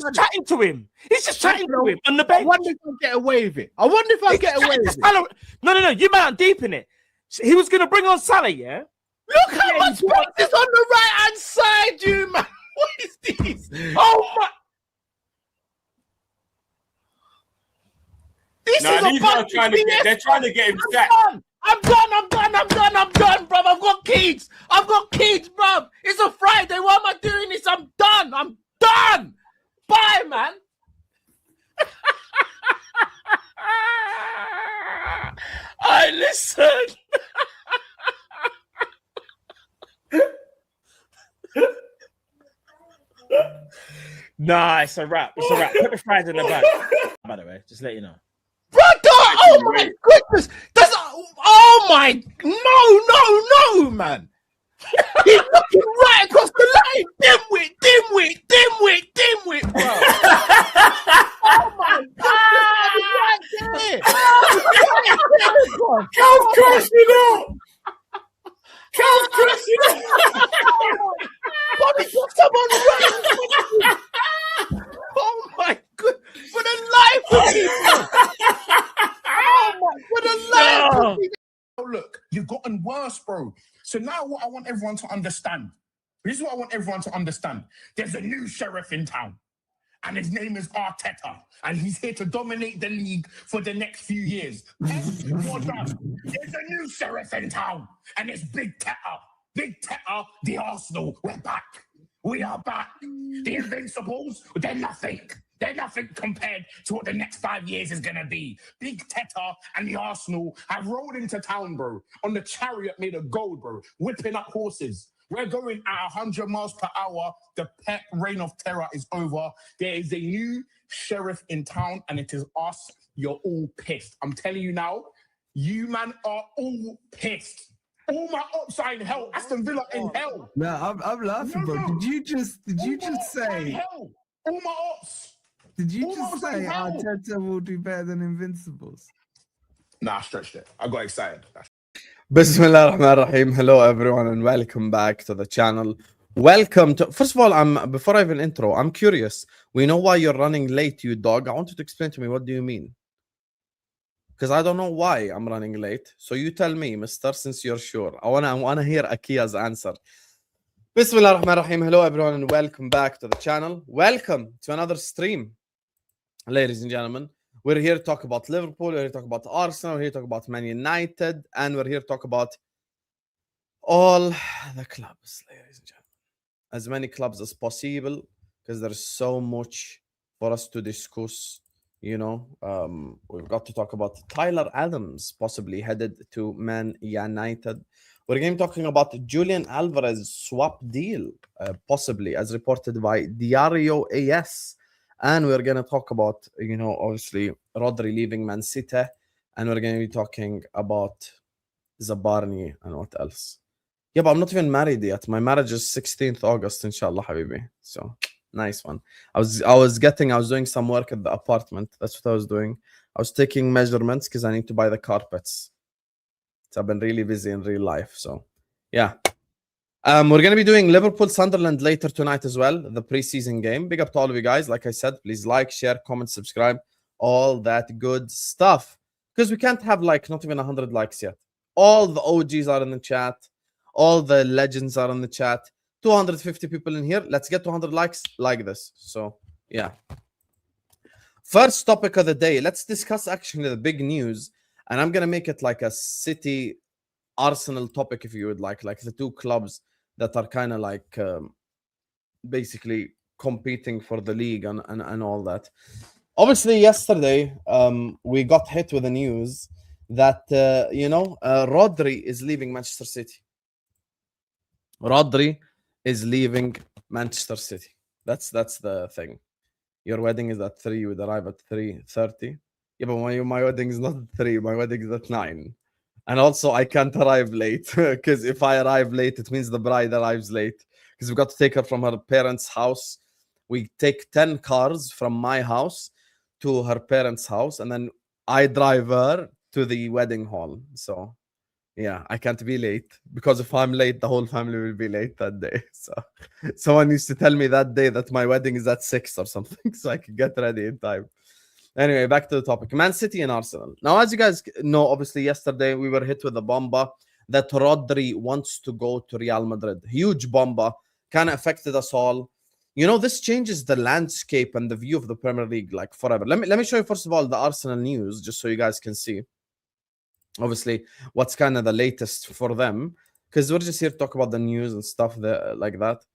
just chatting to him. He's just chatting to him on the bench. I wonder if I'll get away with it. I wonder if I'll get away with it. No. You man, deep in it. He was going to bring on Salah, yeah? Look how much space is on the right-hand side, you man. What is this? Oh, my. This is these are they're trying to get him sacked. I'm done, bruv. I've got kids, bruv. It's a Friday. Why am I doing this? I'm done. Bye, man. I listen. Nah, it's a wrap. Put the fries in the bag. By the way, just let you know. Brother, oh my goodness. No, man. He's looking right across the line. Dimwit, bro. Oh my God. Right there. Cal's crashing out. Bobby got someone running. Oh my God. For the life of me. For the life of me. Look, you've gotten worse, bro. So now what I want everyone to understand. This is what I want everyone to understand. There's a new sheriff in town. And his name is Arteta. And he's here to dominate the league for the next few years. There's a new sheriff in town. And it's Big Teta. Big Teta, the Arsenal. We're back. We are back. The Invincibles, they're nothing. They're nothing compared to what the next 5 years is going to be. Big Teta and the Arsenal have rolled into town, bro, on the chariot made of gold, bro, whipping up horses. We're going at 100 miles per hour. The Pep reign of terror is over. There is a new sheriff in town, and it is us. You're all pissed. I'm telling you now, you man are all pissed. All my ops are in hell. Aston Villa in hell. No, I'm laughing, bro. Did you just say? Hell. All my ops. Did you just say Arteta will do better than Invincibles? Nah, I stretched it. I got excited. Bismillah ar-Rahman ar-Rahim. Hello everyone and welcome back to the channel. Welcome to, first of all, before I even intro, I'm curious. We know why you're running late, you dog. I want you to explain to me, what do you mean? Because I don't know why I'm running late. So you tell me, mister, since you're sure. I wanna hear Akia's answer. Bismillah ar-Rahman ar-Rahim. Hello everyone and welcome back to the channel. Welcome to another stream. Ladies and gentlemen, we're here to talk about Liverpool, we're here to talk about Arsenal, we're here to talk about Man United, and we're here to talk about all the clubs, ladies and gentlemen. As many clubs as possible, because there's so much for us to discuss. You know, we've got to talk about Tyler Adams possibly headed to Man United. We're going to be talking about Julian Alvarez swap deal, possibly, as reported by Diario AS. And we're going to talk about, you know, obviously, Rodri leaving Man City. And we're going to be talking about Zabarnyi and what else. Yeah, but I'm not even married yet. My marriage is 16th August, inshallah, habibi. So, nice one. I was doing some work at the apartment. That's what I was doing. I was taking measurements because I need to buy the carpets. So I've been really busy in real life. So, yeah. We're going to be doing Liverpool-Sunderland later tonight as well, the preseason game. Big up to all of you guys. Like I said, please like, share, comment, subscribe, all that good stuff. Because we can't have, like, not even 100 likes yet. All the OGs are in the chat. All the legends are in the chat. 250 people in here. Let's get 200 likes like this. So, yeah. First topic of the day. Let's discuss, actually, the big news. And I'm going to make it like a City Arsenal topic, if you would like the two clubs that are kind of like basically competing for the league and all that. Obviously, yesterday we got hit with the news that Rodri is leaving Manchester City. Rodri is leaving Manchester City. That's the thing. Your wedding is at 3. You would arrive at 3:30. Yeah, but my wedding is not at 3. My wedding is at 9. And also, I can't arrive late because if I arrive late, it means the bride arrives late because we've got to take her from her parents' house. We take 10 cars from my house to her parents' house, and then I drive her to the wedding hall. So, Yeah, I can't be late because if I'm late, the whole family will be late that day. So someone used to tell me that day that my wedding is at 6 or something, so I could get ready in time. Anyway, back to the topic. Man City and Arsenal. Now, as you guys know, obviously yesterday we were hit with a bomba that Rodri wants to go to Real Madrid. Huge bomba, kind of affected us all. You know, this changes the landscape and the view of the Premier League like forever. Let me show you first of all the Arsenal news, just so you guys can see. Obviously, what's kind of the latest for them, because we're just here to talk about the news and stuff like that.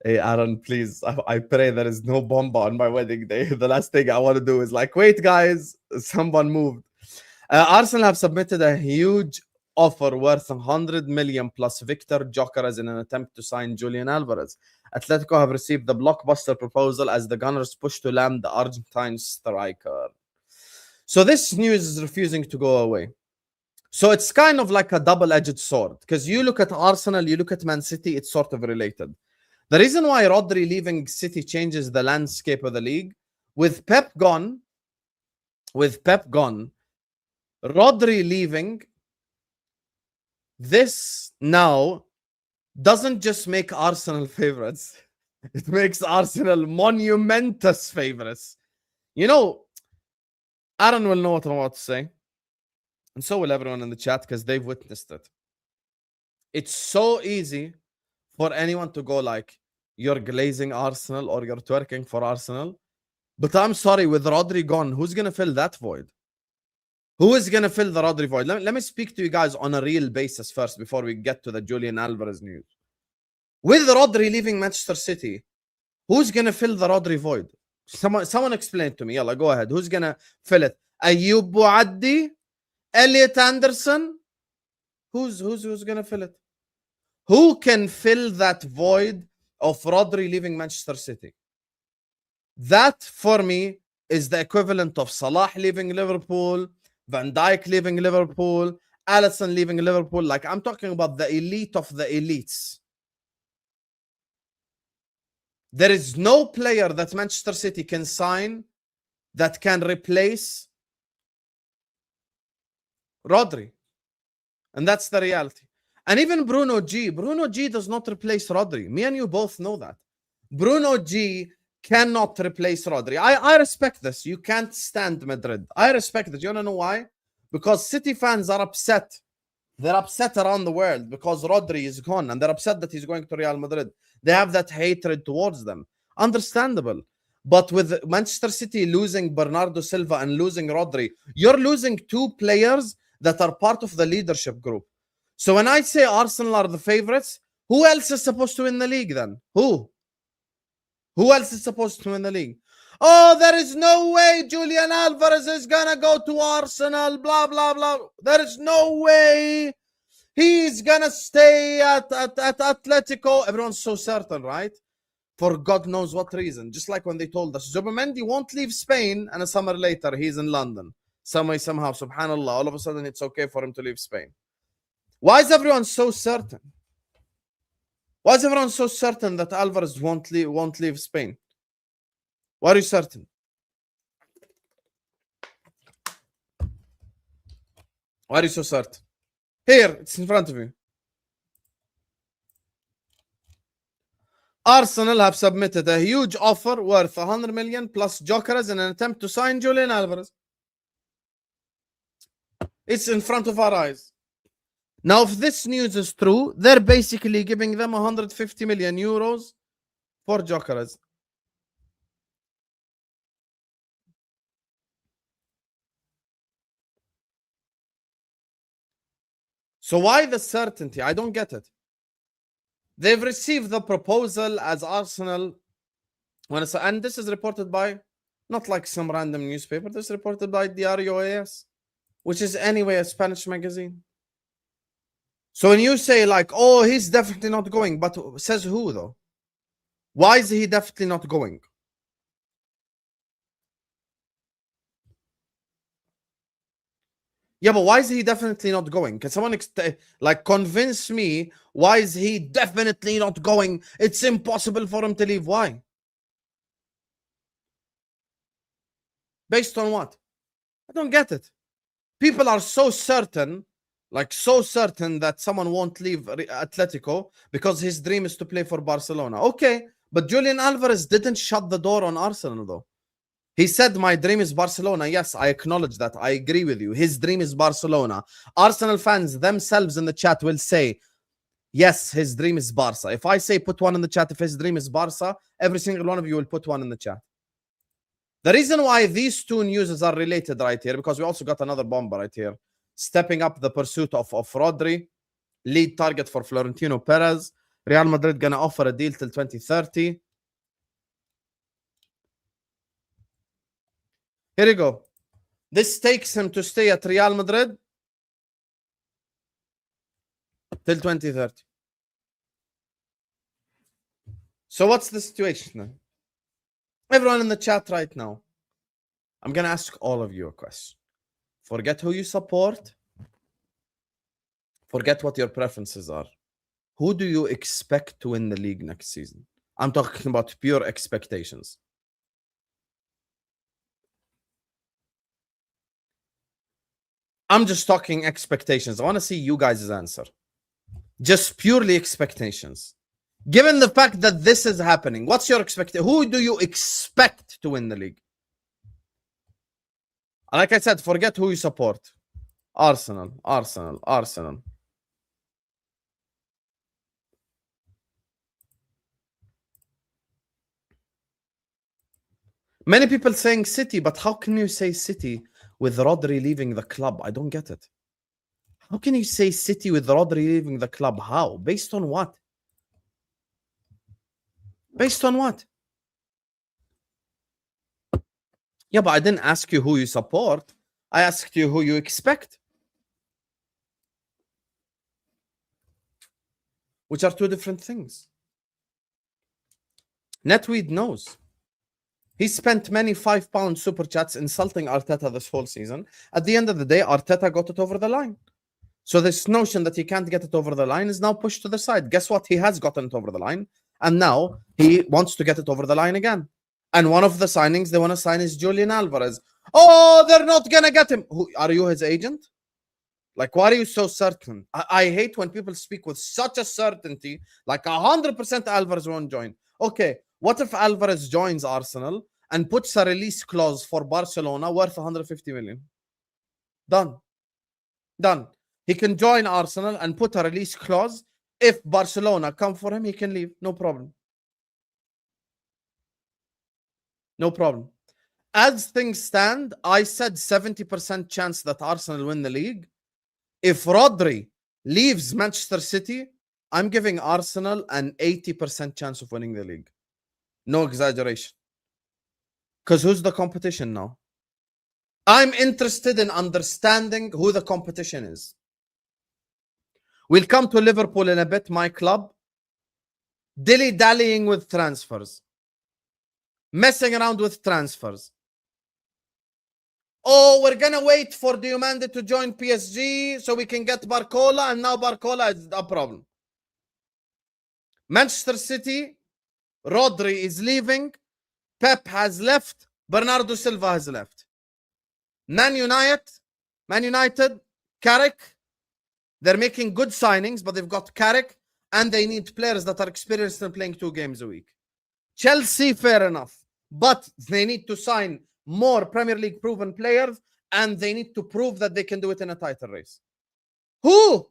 Hey, Aaron, please, I pray there is no bomba on my wedding day. The last thing I want to do is like, wait, guys, someone moved. Arsenal have submitted a huge offer worth 100 million plus Victor Gyökeres in an attempt to sign Julian Alvarez. Atletico have received the blockbuster proposal as the Gunners push to land the Argentine striker. So this news is refusing to go away. So it's kind of like a double-edged sword, because you look at Arsenal, you look at Man City, it's sort of related. The reason why Rodri leaving City changes the landscape of the league, with Pep gone, Rodri leaving, this now doesn't just make Arsenal favorites. It makes Arsenal monumentous favorites. You know, Aaron will know what I'm about to say. And so will everyone in the chat because they've witnessed it. It's so easy for anyone to go like, you're glazing Arsenal or you're twerking for Arsenal. But I'm sorry, with Rodri gone, who's going to fill that void? Who is going to fill the Rodri void? Let me speak to you guys on a real basis first before we get to the Julian Alvarez news. With Rodri leaving Manchester City, who's going to fill the Rodri void? Someone explain to me. Yalla, go ahead. Who's going to fill it? Ayoub Bouaddi? Elliot Anderson? Who's going to fill it? Who can fill that void of Rodri leaving Manchester City? That, for me, is the equivalent of Salah leaving Liverpool, Van Dijk leaving Liverpool, Alisson leaving Liverpool. Like, I'm talking about the elite of the elites. There is no player that Manchester City can sign that can replace Rodri. And that's the reality. And even Bruno G does not replace Rodri. Me and you both know that. Bruno G cannot replace Rodri. I respect this. You can't stand Madrid. I respect it. You want to know why? Because City fans are upset. They're upset around the world because Rodri is gone and they're upset that he's going to Real Madrid. They have that hatred towards them. Understandable. But with Manchester City losing Bernardo Silva and losing Rodri, you're losing two players that are part of the leadership group. So when I say Arsenal are the favorites, who else is supposed to win the league then? Who? Who else is supposed to win the league? Oh, there is no way Julian Alvarez is going to go to Arsenal, blah, blah, blah. There is no way he's going to stay at Atletico. Everyone's so certain, right? For God knows what reason. Just like when they told us, Zabarnyi won't leave Spain, and a summer later, he's in London. Some way, somehow, subhanAllah, all of a sudden it's okay for him to leave Spain. Why is everyone so certain? Why is everyone so certain that Alvarez won't leave Spain? Why are you certain? Why are you so certain? Here, it's in front of you. Arsenal have submitted a huge offer worth 100 million plus Gyökeres in an attempt to sign Julian Alvarez. It's in front of our eyes. Now, if this news is true, they're basically giving them 150 million euros for Gyökeres. So why the certainty? I don't get it. They've received the proposal as Arsenal, and this is reported by, not like some random newspaper, this is reported by Diario AS, which is anyway a Spanish magazine. So when you say like, oh, he's definitely not going, but says who though? Why is he definitely not going? Yeah, but why is he definitely not going? Can someone like convince me why is he definitely not going? It's impossible for him to leave. Why? Based on what? I don't get it. People are so certain Like so certain that someone won't leave Atletico because his dream is to play for Barcelona. Okay, but Julian Alvarez didn't shut the door on Arsenal though. He said, my dream is Barcelona. Yes, I acknowledge that. I agree with you. His dream is Barcelona. Arsenal fans themselves in the chat will say, yes, his dream is Barca. If I say put one in the chat, if his dream is Barca, every single one of you will put one in the chat. The reason why these two news are related right here, because we also got another bomber right here. Stepping up the pursuit of Rodri. Lead target for Florentino Perez. Real Madrid going to offer a deal till 2030. Here you go. This takes him to stay at Real Madrid till 2030. So what's the situation then? Everyone in the chat right now, I'm going to ask all of you a question. Forget who you support. Forget what your preferences are. Who do you expect to win the league next season? I'm talking about pure expectations. I'm just talking expectations. I want to see you guys' answer. Just purely expectations. Given the fact that this is happening, what's your expectation? Who do you expect to win the league? Like I said, forget who you support. Arsenal, Arsenal, Arsenal. Many people saying City, but how can you say City with Rodri leaving the club? I don't get it. How can you say City with Rodri leaving the club? How? Based on what? Based on what? Yeah, but I didn't ask you who you support. I asked you who you expect. Which are two different things. Netweed knows. He spent many £5 super chats insulting Arteta this whole season. At the end of the day, Arteta got it over the line. So this notion that he can't get it over the line is now pushed to the side. Guess what? He has gotten it over the line. And now he wants to get it over the line again. And one of the signings they want to sign is Julian Alvarez. Oh, they're not going to get him. Who, are you his agent? Like, why are you so certain? I hate when people speak with such a certainty, like 100% Alvarez won't join. Okay, what if Alvarez joins Arsenal and puts a release clause for Barcelona worth 150 million? Done. Done. He can join Arsenal and put a release clause. If Barcelona come for him, he can leave. No problem. No problem. As things stand, I said 70% chance that Arsenal win the league. If Rodri leaves Manchester City, I'm giving Arsenal an 80% chance of winning the league. No exaggeration. Because who's the competition now? I'm interested in understanding who the competition is. We'll come to Liverpool in a bit, my club. Dilly-dallying with transfers. Messing around with transfers. Oh, we're going to wait for Diomande to join PSG so we can get Barcola, and now Barcola is a problem. Manchester City, Rodri is leaving. Pep has left. Bernardo Silva has left. Man United, Carrick. They're making good signings, but they've got Carrick, and they need players that are experienced in playing 2 games a week. Chelsea, fair enough. But they need to sign more Premier League proven players, and they need to prove that they can do it in a title race. Who?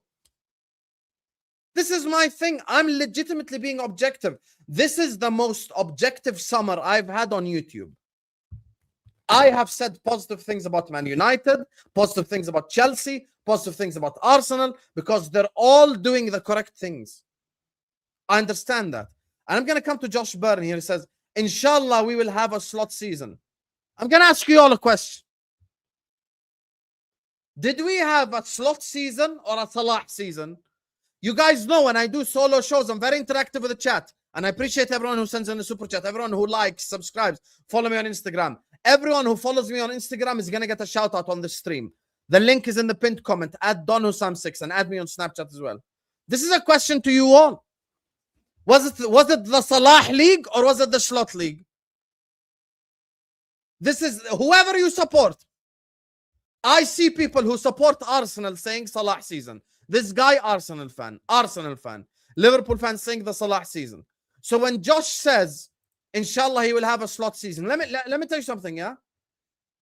This is my thing. I'm legitimately being objective. This is the most objective summer I've had on YouTube. I have said positive things about Man United, positive things about Chelsea, positive things about Arsenal, because they're all doing the correct things. I understand that. And I'm going to come to Josh Byrne here. He says, Inshallah, we will have a slot season. I'm going to ask you all a question. Did we have a slot season or a Salah season? You guys know when I do solo shows, I'm very interactive with the chat. And I appreciate everyone who sends in the super chat, everyone who likes, subscribes, follow me on Instagram. Everyone who follows me on Instagram is going to get a shout out on the stream. The link is in the pinned comment. Add DonHusam6 and add me on Snapchat as well. This is a question to you all. Was it the Salah League or was it the Slot League? This is whoever you support. I see people who support Arsenal saying Salah season. This guy, Arsenal fan. Liverpool fans saying the Salah season. So when Josh says, inshallah, he will have a slot season. Let me tell you something, yeah?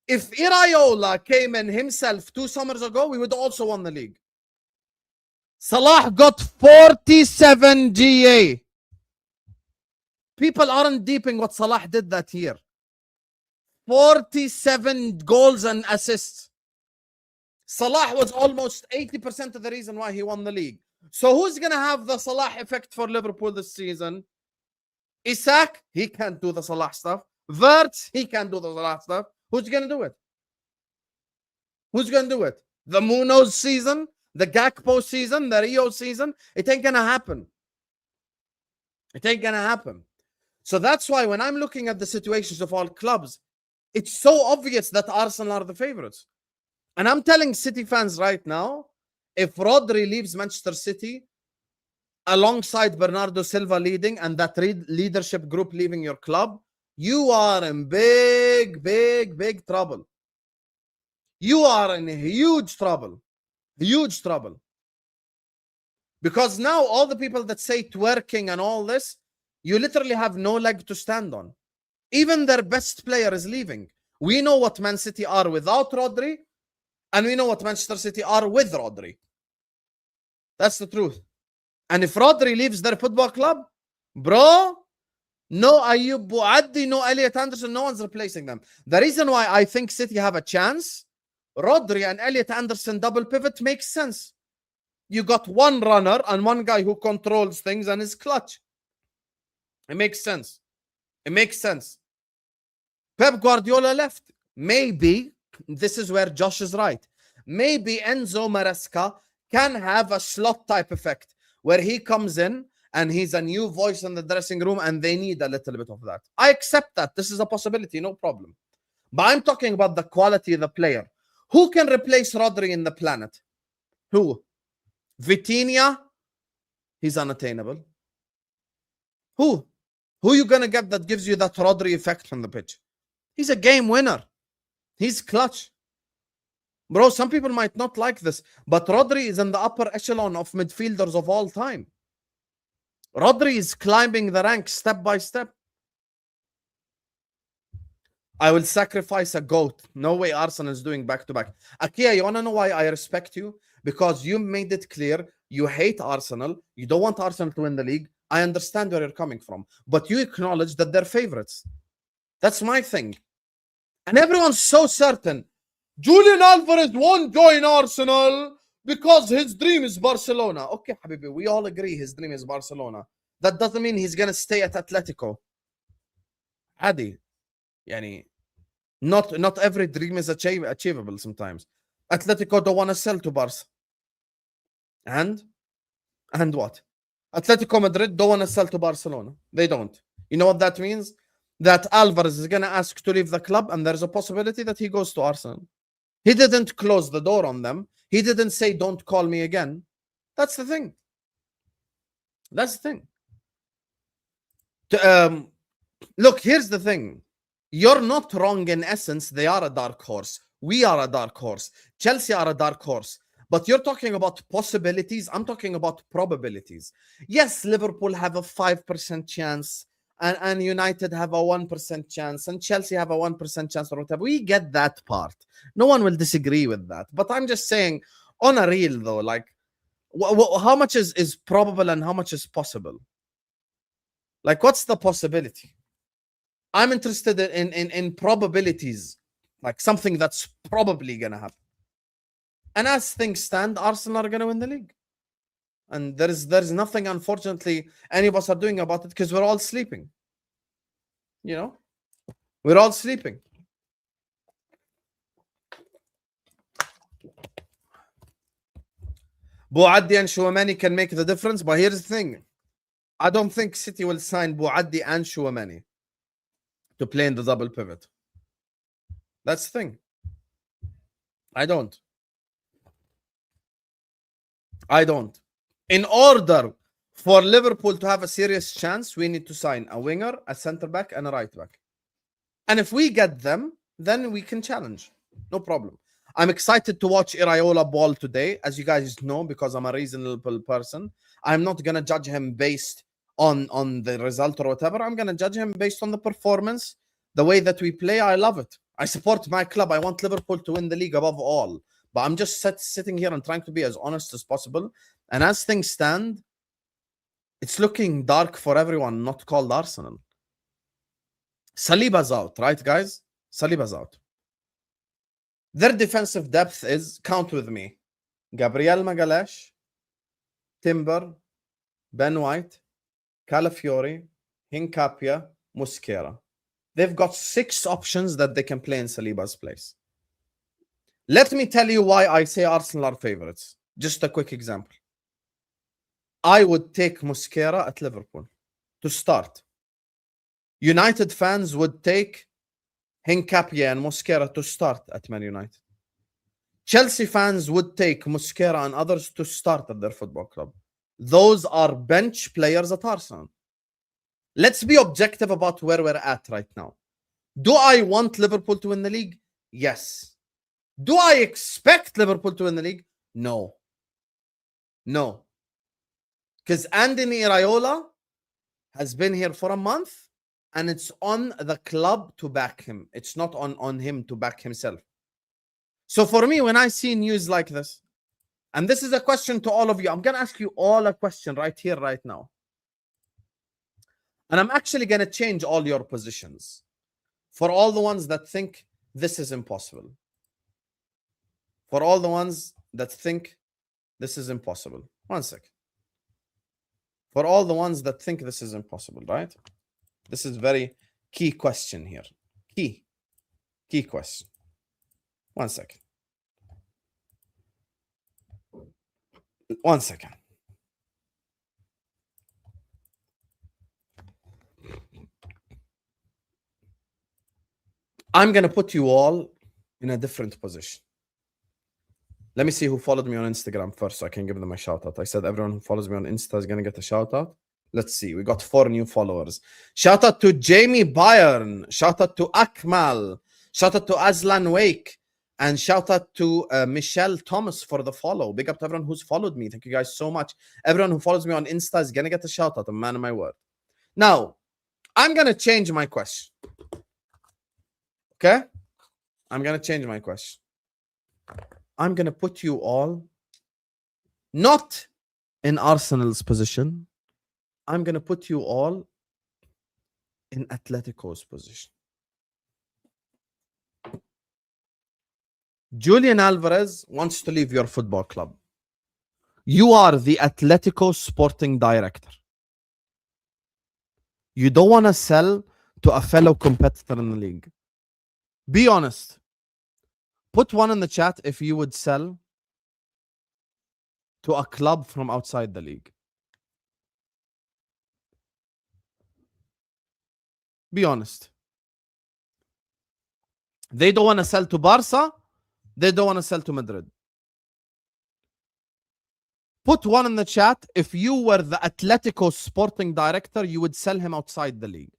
If Iraola came in himself 2 summers ago, we would also won the league. Salah got 47 GA. People aren't deeping what Salah did that year. 47 goals and assists. Salah was almost 80% of the reason why he won the league. So who's going to have the Salah effect for Liverpool this season? Isak, he can't do the Salah stuff. Wirtz, he can't do the Salah stuff. Who's going to do it? Who's going to do it? The Munoz season? The Gakpo season? The Rio season? It ain't going to happen. It ain't going to happen. So that's why when I'm looking at the situations of all clubs, it's so obvious that Arsenal are the favorites. And I'm telling City fans right now, if Rodri leaves Manchester City, alongside Bernardo Silva leading and that leadership group leaving your club, you are in big, big, big trouble. You are in huge trouble. Huge trouble. Because now all the people that say twerking and all this, you literally have no leg to stand on. Even their best player is leaving. We know what Man City are without Rodri, and we know what Manchester City are with Rodri. That's the truth. And if Rodri leaves their football club, bro, no Ayoub Bouaddi, no Elliot Anderson, no one's replacing them. The reason why I think City have a chance, Rodri and Elliot Anderson double pivot makes sense. You got one runner and one guy who controls things and is clutch. It makes sense. It makes sense. Pep Guardiola left. Maybe, this is where Josh is right. Maybe Enzo Maresca can have a slot type effect where he comes in and he's a new voice in the dressing room and they need a little bit of that. I accept that. This is a possibility, no problem. But I'm talking about the quality of the player. Who can replace Rodri in the planet? Who? Vitinha? He's unattainable. Who? Who you going to get that gives you that Rodri effect on the pitch? He's a game winner. He's clutch. Bro, some people might not like this, but Rodri is in the upper echelon of midfielders of all time. Rodri is climbing the ranks step by step. I will sacrifice a goat. No way Arsenal is doing back-to-back. Akia, you want to know why I respect you? Because you made it clear you hate Arsenal. You don't want Arsenal to win the league. I understand where you're coming from. But you acknowledge that they're favorites. That's my thing. And everyone's so certain. Julian Alvarez won't join Arsenal because his dream is Barcelona. Okay, Habibi, we all agree his dream is Barcelona. That doesn't mean he's going to stay at Atletico. Adi. Yani, not every dream is achievable sometimes. Atletico don't want to sell to Barca. And what? Atletico Madrid don't want to sell to Barcelona. They don't. You know what that means? That Alvarez is going to ask to leave the club and there's a possibility that he goes to Arsenal. He didn't close the door on them. He didn't say, don't call me again. That's the thing. That's the thing. Look, here's the thing. You're not wrong in essence. They are a dark horse. We are a dark horse. Chelsea are a dark horse. But you're talking about possibilities. I'm talking about probabilities. Yes, Liverpool have a 5% chance. And United have a 1% chance. And Chelsea have a 1% chance. Or whatever. We get that part. No one will disagree with that. But I'm just saying, on a real though, like, how much is probable and how much is possible? Like, what's the possibility? I'm interested in probabilities, like something that's probably going to happen. And as things stand, Arsenal are going to win the league. And there's nothing, unfortunately, any of us are doing about it because we're all sleeping. You know? We're all sleeping. Bouaddi and Chouamani can make the difference, but here's the thing. I don't think City will sign Bouaddi and Chouamani to play in the double pivot. That's the thing. I don't. In order for Liverpool to have a serious chance, we need to sign a winger, a centre-back, and a right-back. And if we get them, then we can challenge. No problem. I'm excited to watch Iraola ball today, as you guys know, because I'm a reasonable person. I'm not gonna judge him based on the result or whatever. I'm gonna judge him based on the performance, the way that we play. I love it. I support my club. I want Liverpool to win the league above all. But I'm just sitting here and trying to be as honest as possible. And as things stand, it's looking dark for everyone not called Arsenal. Saliba's out, right, guys? Saliba's out. Their defensive depth is, count with me, Gabriel Magalhaes, Timber, Ben White, Calafiori, Hincapia, Mosquera. They've got 6 options that they can play in Saliba's place. Let me tell you why I say Arsenal are favorites. Just a quick example. I would take Mosquera at Liverpool to start. United fans would take Hincapia and Mosquera to start at Man United. Chelsea fans would take Mosquera and others to start at their football club. Those are bench players at Arsenal. Let's be objective about where we're at right now. Do I want Liverpool to win the league? Yes. Do I expect Liverpool to win the league? No. No. Because Anthony Iraola has been here for a month, and it's on the club to back him. It's not on him to back himself. So for me, when I see news like this, and this is a question to all of you, I'm going to ask you all a question right here, right now. And I'm actually going to change all your positions for all the ones that think this is impossible. For all the ones that think this is impossible. One sec. For all the ones that think this is impossible, right? This is very key question here. Key question. One second. One second. I'm going to put you all in a different position. Let me see who followed me on Instagram first so I can give them a shout out. I said everyone who follows me on Insta is going to get a shout out. Let's see. We got 4 new followers. Shout out to Jamie Byrne. Shout out to Akmal. Shout out to Aslan Wake. And shout out to Michelle Thomas for the follow. Big up to everyone who's followed me. Thank you guys so much. Everyone who follows me on Insta is going to get a shout out. I'm a man of my word. Now, I'm going to change my question. Okay? I'm going to change my question. I'm going to put you all not in Arsenal's position. I'm going to put you all in Atletico's position. Julian Alvarez wants to leave your football club. You are the Atletico sporting director. You don't want to sell to a fellow competitor in the league. Be honest. Put 1 in the chat if you would sell to a club from outside the league. Be honest. They don't want to sell to Barca. They don't want to sell to Madrid. Put 1 in the chat if you were the Atletico sporting director, you would sell him outside the league.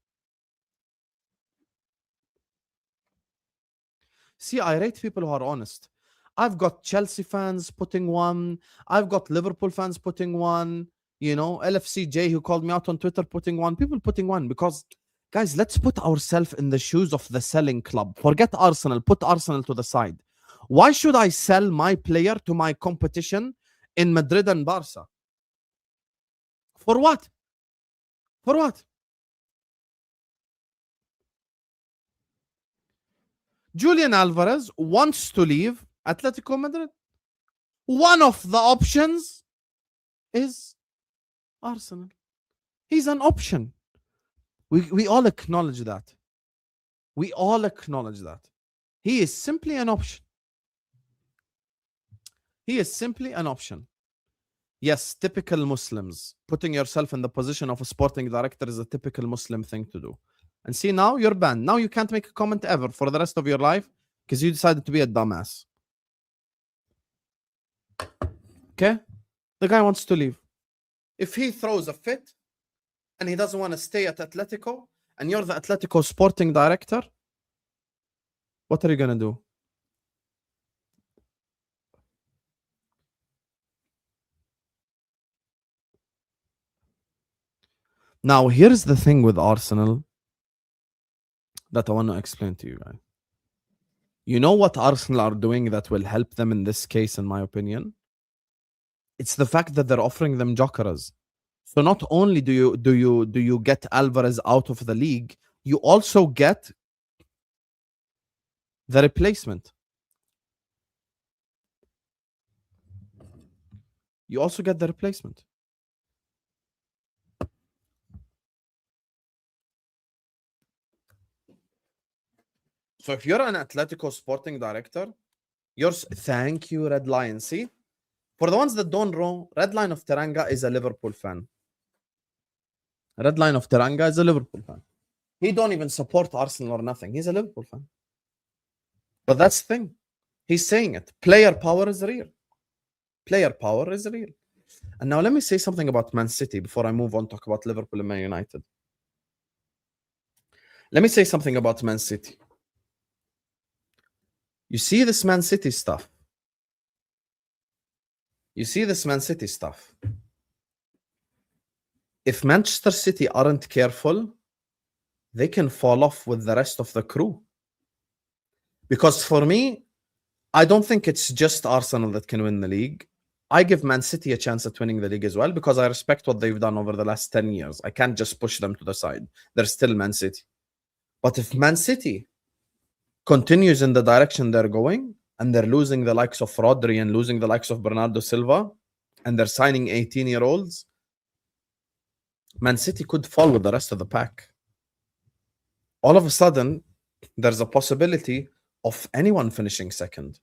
See, I rate people who are honest. I've got Chelsea fans putting 1. I've got Liverpool fans putting 1. You know, LFCJ who called me out on Twitter putting 1. People putting 1 because, guys, let's put ourselves in the shoes of the selling club. Forget Arsenal. Put Arsenal to the side. Why should I sell my player to my competition in Madrid and Barca? For what? For what? Julian Alvarez wants to leave Atletico Madrid. One of the options is Arsenal. He's an option. We all acknowledge that. We all acknowledge that. He is simply an option. He is simply an option. Yes, typical Muslims. Putting yourself in the position of a sporting director is a typical Muslim thing to do. And see, now you're banned. Now you can't make a comment ever for the rest of your life because you decided to be a dumbass. Okay? The guy wants to leave. If he throws a fit and he doesn't want to stay at Atletico and you're the Atletico sporting director, what are you going to do? Now, here's the thing with Arsenal that I want to explain to you guys. You know what Arsenal are doing that will help them in this case, in my opinion? It's the fact that they're offering them jokeras. So not only do you get Alvarez out of the league, you also get the replacement. You also get the replacement. So if you're an Atletico sporting director, thank you, Red Lion. See, for the ones that don't know, Red Lion of Teranga is a Liverpool fan. Red Lion of Teranga is a Liverpool fan. He don't even support Arsenal or nothing. He's a Liverpool fan. But that's the thing. He's saying it. Player power is real. Player power is real. And now let me say something about Man City before I move on to talk about Liverpool and Man United. Let me say something about Man City. You see this Man City stuff. You see this Man City stuff. If Manchester City aren't careful, they can fall off with the rest of the crew. Because for me, I don't think it's just Arsenal that can win the league. I give Man City a chance at winning the league as well because I respect what they've done over the last 10 years. I can't just push them to the side. They're still Man City. But if Man City continues in the direction they're going and they're losing the likes of Rodri and losing the likes of Bernardo Silva and they're signing 18-year-olds, Man City could fall with the rest of the pack. All of a sudden, there's a possibility of anyone finishing second.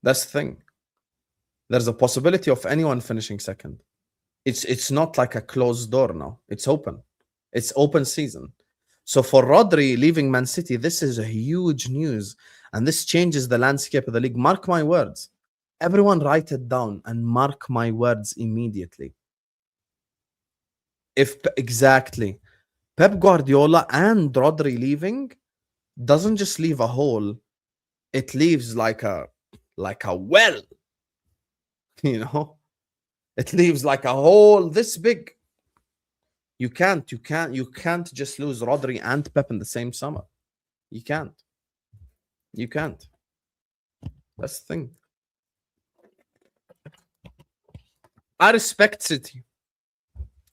That's the thing. There's a possibility of anyone finishing second. It's not like a closed door now. It's open. It's open season. So for Rodri leaving Man City, this is a huge news. And this changes the landscape of the league. Mark my words. Everyone write it down and mark my words immediately. Exactly. Pep Guardiola and Rodri leaving doesn't just leave a hole. It leaves like a well. You know? It leaves like a hole this big. You can't just lose Rodri and Pep in the same summer. You can't. That's the thing. I respect City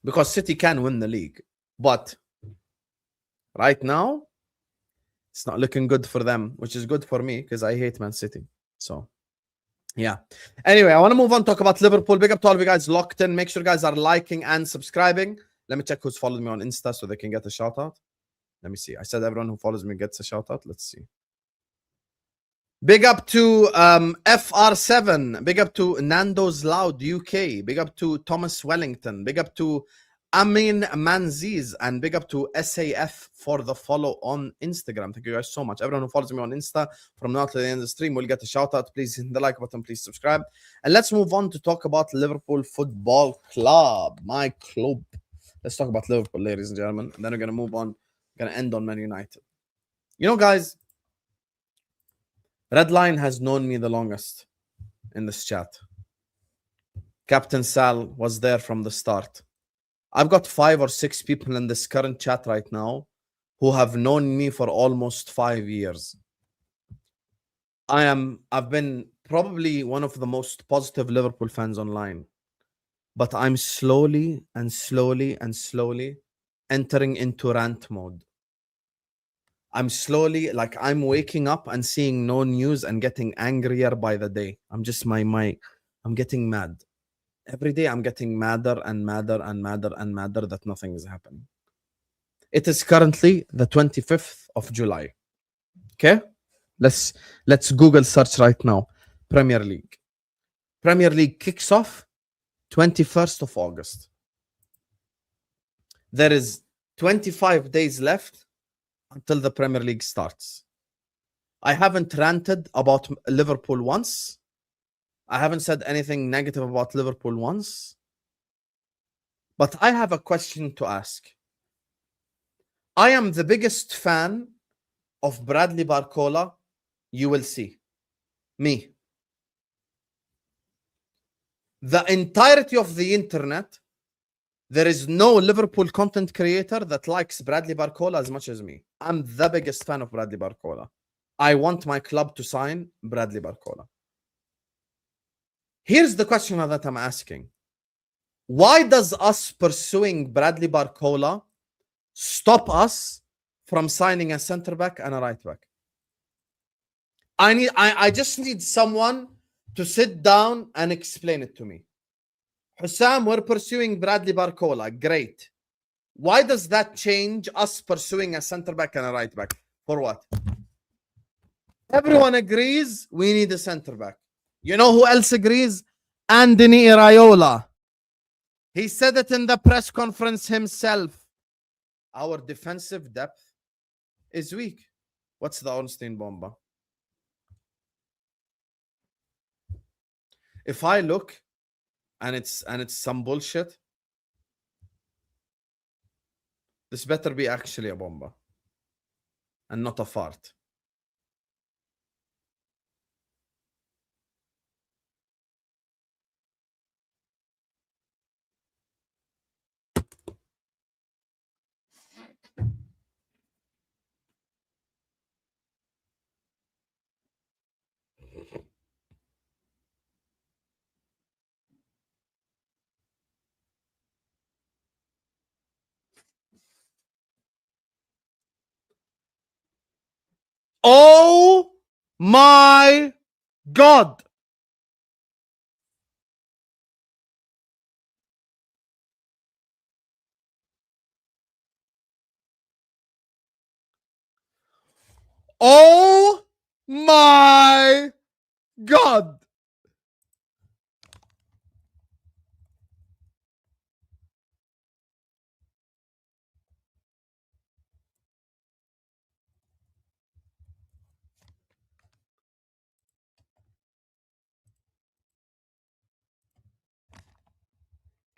because City can win the league, but right now it's not looking good for them, which is good for me because I hate Man City. So yeah. Anyway, I want to move on, talk about Liverpool. Big up to all of you guys locked in. Make sure you guys are liking and subscribing. Let me check who's followed me on Insta so they can get a shout out. Let me see. I said everyone who follows me gets a shout out. Let's see. Big up to FR7. Big up to Nando's Loud UK. Big up to Thomas Wellington. Big up to Amin Manziz. And big up to SAF for the follow on Instagram. Thank you guys so much. Everyone who follows me on Insta from now to the end of the stream will get a shout out. Please hit the like button. Please subscribe. And let's move on to talk about Liverpool Football Club. My club. Let's talk about Liverpool, ladies and gentlemen. And then we're going to move on. We're going to end on Man United. You know, guys, Red Lion has known me the longest in this chat. Captain Sal was there from the start. I've got 5 or 6 people in this current chat right now who have known me for almost 5 years. I've been probably one of the most positive Liverpool fans online. But I'm slowly entering into rant mode. I'm waking up and seeing no news and getting angrier by the day. I'm getting mad. Every day I'm getting madder and madder that nothing is happening. It is currently the 25th of July. Okay? Let's Google search right now. Premier League. Premier League kicks off 21st of August. There is 25 days left until the Premier League starts. I haven't ranted about Liverpool once. I haven't said anything negative about Liverpool once. But I have a question to ask. I am the biggest fan of Bradley Barcola you will see. Me. The entirety of the internet There is no Liverpool content creator that likes Bradley Barcola as much as me. I'm the biggest fan of Bradley Barcola. I want my club to sign Bradley Barcola. Here's the question that I'm asking. Why does us pursuing Bradley Barcola stop us from signing a center back and a right back? I just need someone to sit down and explain it to me. Hussam, we're pursuing Bradley Barcola. Great. Why does that change us pursuing a center back and a right back? For what? Everyone agrees we need a center back. You know who else agrees? Anthony Iraola. He said it in the press conference himself. Our defensive depth is weak. What's the Ornstein Bomba? If I look and it's some bullshit, this better be actually a bomba and not a fart. Oh my God. Oh my God.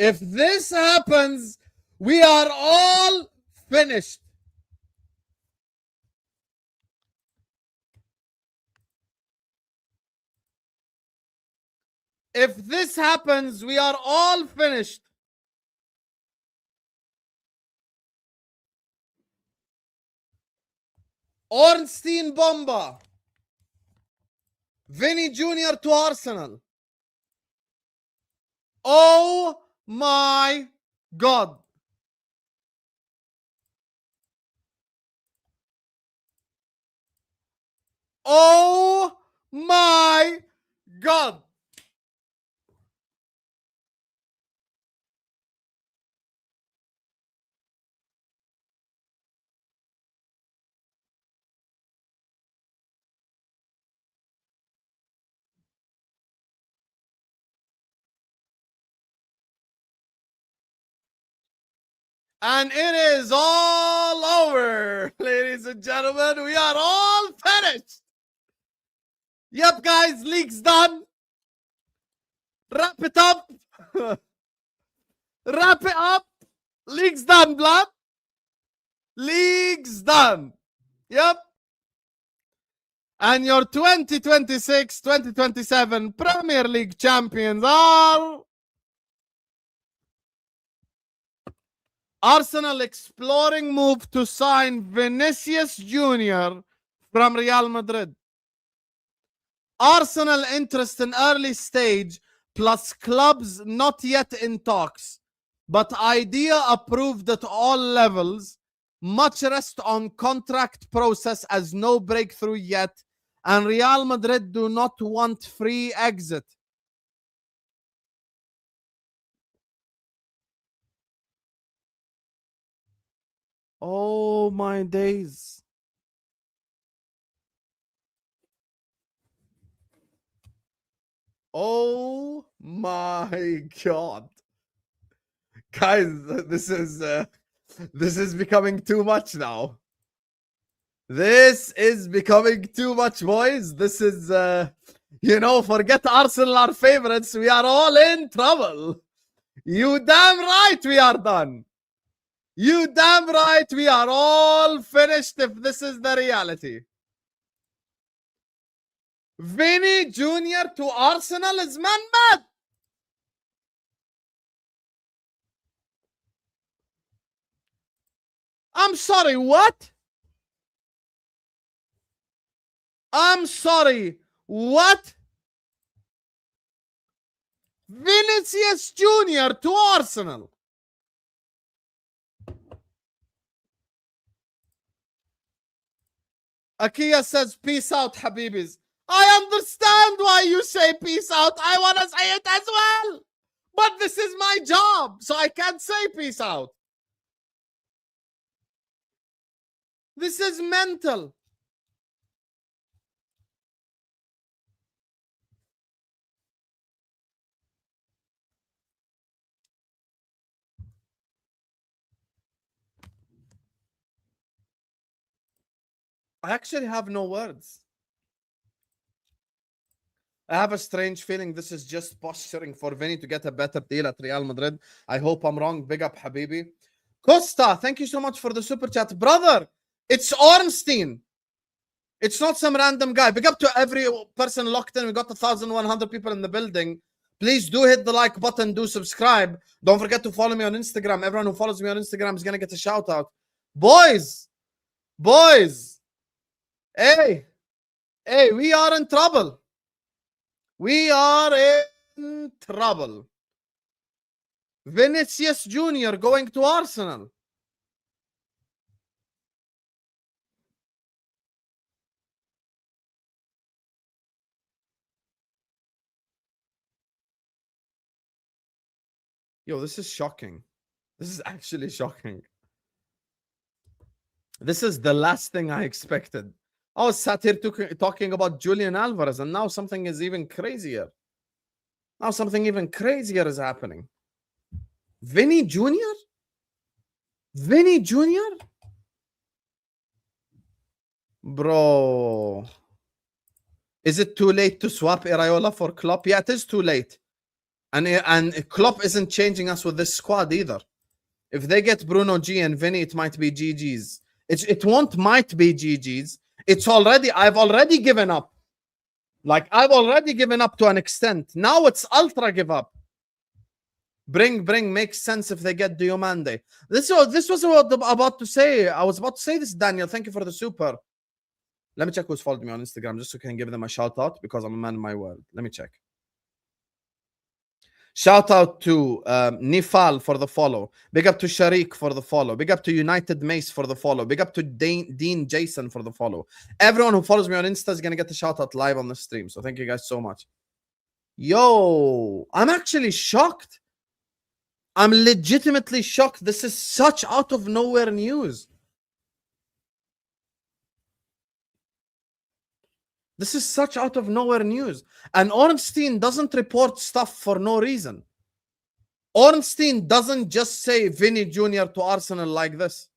If this happens, we are all finished. If this happens, we are all finished. Ornstein Bomba. Vini Jr. to Arsenal. Oh my God. Oh my God. And it is all over, ladies and gentlemen. We are all finished. Yep, guys, league's done. Wrap it up. Wrap it up. League's done, blood. League's done. Yep. And your 2026-2027 Premier League champions are Arsenal exploring move to sign Vinicius Jr. from Real Madrid. Arsenal interest in early stage plus clubs not yet in talks, but idea approved at all levels. Much rest on contract process as no breakthrough yet, and Real Madrid do not want free exit. Oh my days. Oh my God. Guys, this is becoming too much now. This is becoming too much, boys. This is forget Arsenal are favorites. We are all in trouble. You damn right we are done. You damn right we are all finished if this is the reality. Vini Jr. to Arsenal is man mad. I'm sorry, what? I'm sorry, what? Vinicius Junior to Arsenal. Akia says, peace out, Habibis. I understand why you say peace out. I want to say it as well. But this is my job, so I can't say peace out. This is mental. I actually have no words. I have a strange feeling this is just posturing for Vini to get a better deal at Real Madrid. I hope I'm wrong. Big up, Habibi. Costa, thank you so much for the super chat. Brother, it's Ornstein. It's not some random guy. Big up to every person locked in. We got 1,100 people in the building. Please do hit the like button. Do subscribe. Don't forget to follow me on Instagram. Everyone who follows me on Instagram is going to get a shout out. Boys, hey, we are in trouble. We are in trouble. Vinicius Junior going to Arsenal. Yo, this is shocking. This is actually shocking. This is the last thing I expected. I was sat here talking about Julian Alvarez, and now something is even crazier. Now something even crazier is happening. Vini Jr.? Vini Jr.? Bro. Is it too late to swap Iraola for Klopp? Yeah, it is too late. And Klopp isn't changing us with this squad either. If they get Bruno G and Vini, it might be GG's. It might be GG's. I've already given up. Like, I've already given up to an extent. Now it's ultra give up. Bring makes sense if they get Diomande. This was about to say. I was about to say this, Daniel. Thank you for the super. Let me check who's followed me on Instagram just so I can give them a shout out because I'm a man of my word. Let me check. Shout out to Nifal for the follow. Big up to Sharik for the follow. Big up to United Mace for the follow. Big up to Dean Jason for the follow. Everyone who follows me on Insta is going to get a shout out live on the stream. So thank you guys so much. Yo, I'm actually shocked. I'm legitimately shocked. This is such out of nowhere news. This is such out of nowhere news. And Ornstein doesn't report stuff for no reason. Ornstein doesn't just say Vini Jr. to Arsenal like this.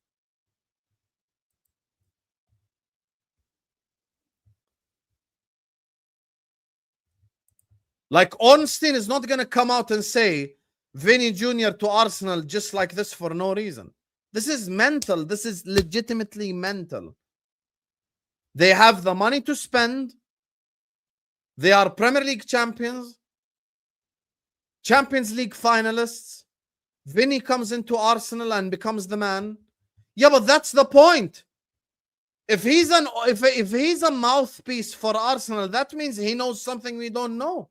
Like, Ornstein is not going to come out and say Vini Jr. to Arsenal just like this for no reason. This is mental. This is legitimately mental. They have the money to spend. They are Premier League champions, Champions League finalists. Vini comes into Arsenal and becomes the man. Yeah, but that's the point. If he's a mouthpiece for Arsenal, that means he knows something we don't know.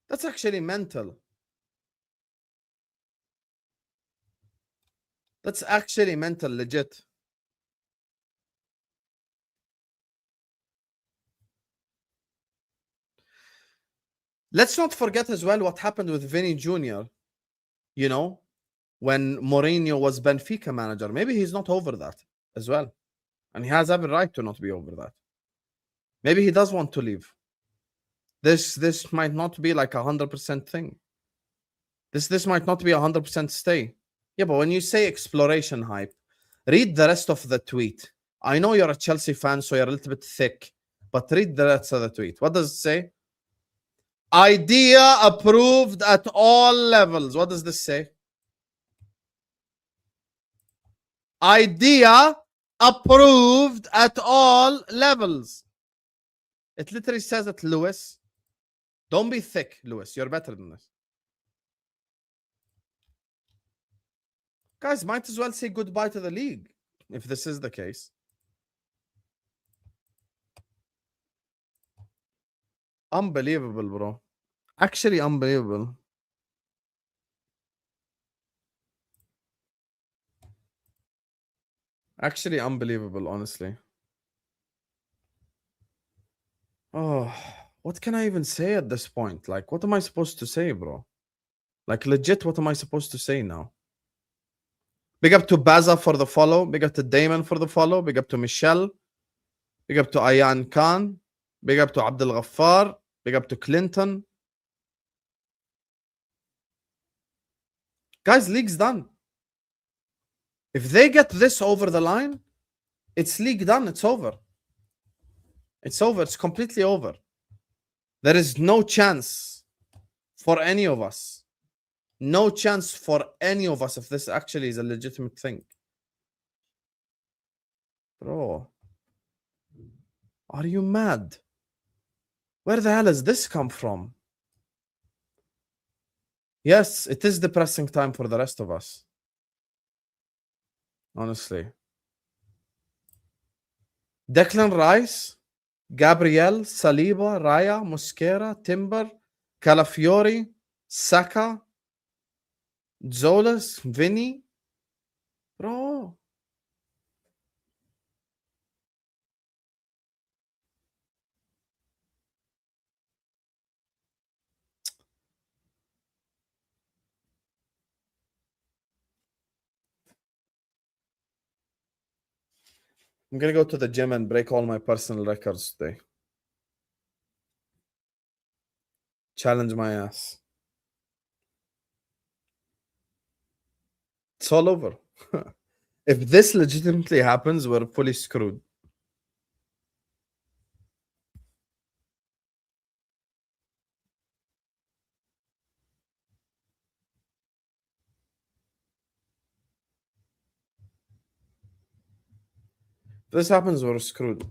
That's actually mental. That's actually mental, legit. Let's not forget as well what happened with Vini Jr. You know, when Mourinho was Benfica manager. Maybe he's not over that as well. And he has every right to not be over that. Maybe he does want to leave. This might not be like 100% thing. This might not be 100% stay. Yeah, but when you say exploration hype, read the rest of the tweet. I know you're a Chelsea fan, so you're a little bit thick, but read the rest of the tweet. What does it say? Idea approved at all levels. What does this say? Idea approved at all levels. It literally says it, Lewis. Don't be thick, Lewis. You're better than this. Guys, might as well say goodbye to the league if this is the case. Unbelievable, bro. Actually, unbelievable. Actually, unbelievable, honestly. Oh, what can I even say at this point? Like, what am I supposed to say, bro? Like, legit, what am I supposed to say now? Big up to Baza for the follow. Big up to Damon for the follow. Big up to Michelle. Big up to Ayan Khan. Big up to Abdul Ghaffar. Big up to Clinton. Guys, league's done. If they get this over the line, it's league done. It's over. It's over. It's completely over. There is no chance for any of us. No chance for any of us if this actually is a legitimate thing. Bro. Are you mad? Where the hell has this come from? Yes, it is depressing time for the rest of us. Honestly. Declan Rice, Gabriel, Saliba, Raya, Mosquera, Timber, Calafiori, Saka, Zolas, Vini. Bro. I'm going to go to the gym and break all my personal records today. Challenge my ass. It's all over. If this legitimately happens, we're fully screwed. If this happens, we're screwed.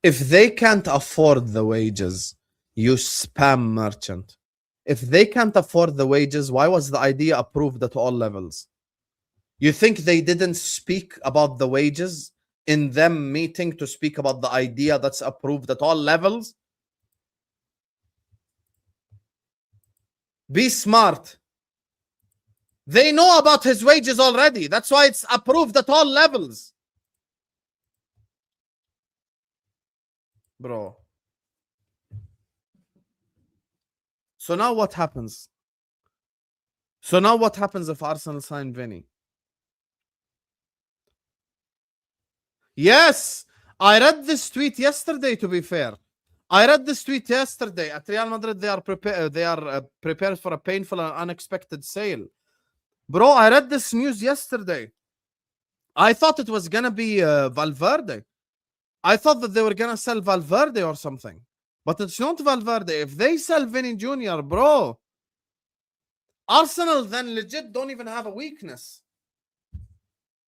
If they can't afford the wages, you spam merchant. If they can't afford the wages, why was the idea approved at all levels? You think they didn't speak about the wages in them meeting to speak about the idea that's approved at all levels? Be smart. They know about his wages already. That's why it's approved at all levels. Bro. So now what happens? So now what happens if Arsenal sign Vini? Yes, I read this tweet yesterday, to be fair. I read this tweet yesterday. At Real Madrid, they are prepared for a painful and unexpected sale. Bro, I read this news yesterday. I thought it was going to be Valverde. I thought that they were going to sell Valverde or something. But it's not Valverde. If they sell Vini Jr., bro, Arsenal then legit don't even have a weakness.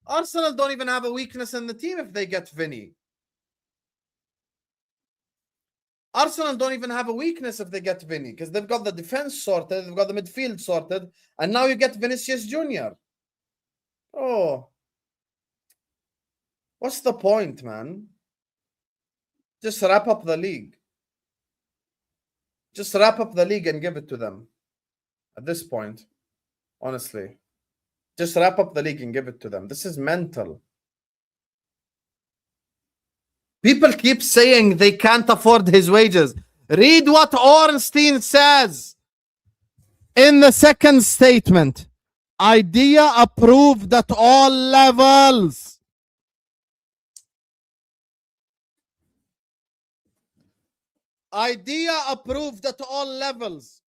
Arsenal don't even have a weakness in the team if they get Vini. Arsenal don't even have a weakness if they get Vini because they've got the defense sorted, they've got the midfield sorted, and now you get Vinicius Jr. Oh, what's the point, man? Just wrap up the league. Just wrap up the league and give it to them. At this point, honestly, just wrap up the league and give it to them. This is mental. People keep saying they can't afford his wages. Read what Ornstein says in the second statement. Idea approved at all levels. Idea approved at all levels.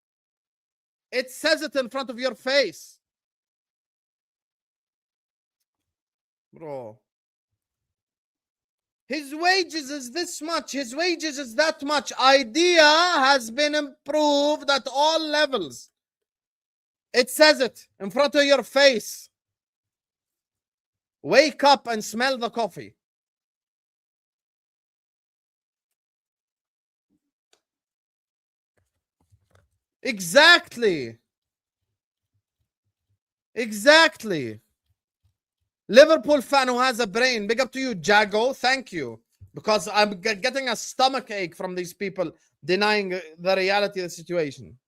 It says it in front of your face. Bro. His wages is this much. His wages is that much. Idea has been improved at all levels. It says it in front of your face. Wake up and smell the coffee. Exactly. Exactly. Liverpool fan who has a brain. Big up to you, Jago. Thank you. Because I'm getting a stomach ache from these people denying the reality of the situation.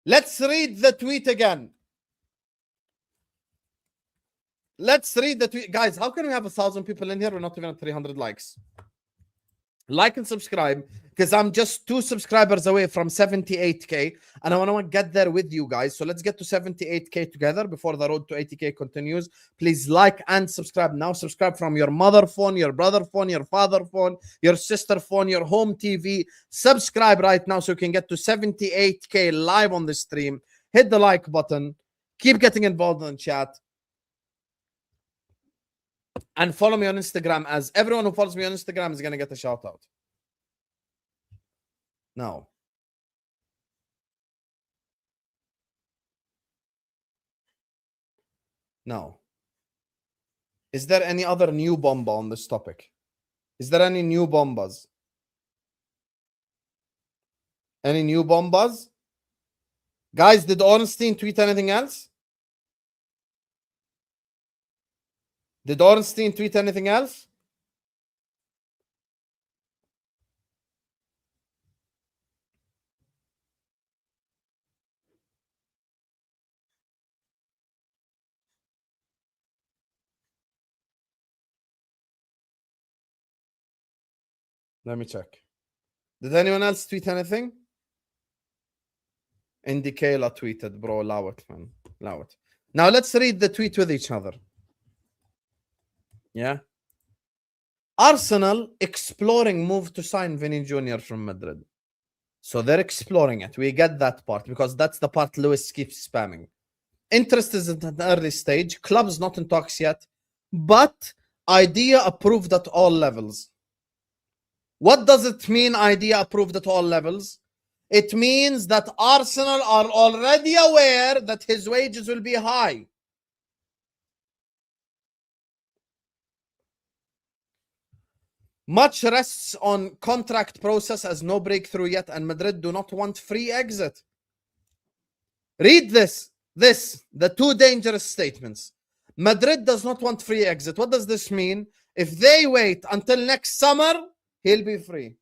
Let's read the tweet again. Let's read the tweet. Guys, how can we have 1,000 people in here? We're not even at 300 likes. Like and subscribe, because I'm just 2 subscribers away from 78k, and I want to get there with you guys. So let's get to 78k together before the road to 80k continues. Please like and subscribe now. Subscribe from your mother phone, your brother phone, your father phone, your sister phone, your home TV. Subscribe right now so you can get to 78k live on the stream. Hit the like button. Keep getting involved in the chat. And follow me on Instagram, as everyone who follows me on Instagram is going to get a shout out. Now. Now. Is there any other new bomba on this topic? Is there any new bombas? Any new bombas? Guys, did Ornstein tweet anything else? Did Ornstein tweet anything else? Let me check. Did anyone else tweet anything? Indicala tweeted, bro. Allow it, man. Allow it. Now let's read the tweet with each other. Yeah. Arsenal exploring move to sign Vini Jr. from Madrid. So they're exploring it. We get that part because that's the part Lewis keeps spamming. Interest is at an early stage. Club's not in talks yet. But idea approved at all levels. What does it mean, idea approved at all levels? It means that Arsenal are already aware that his wages will be high. Much rests on contract process as no breakthrough yet, and Madrid do not want free exit. Read this, the 2 dangerous statements. Madrid does not want free exit. What does this mean? If they wait until next summer, he'll be free.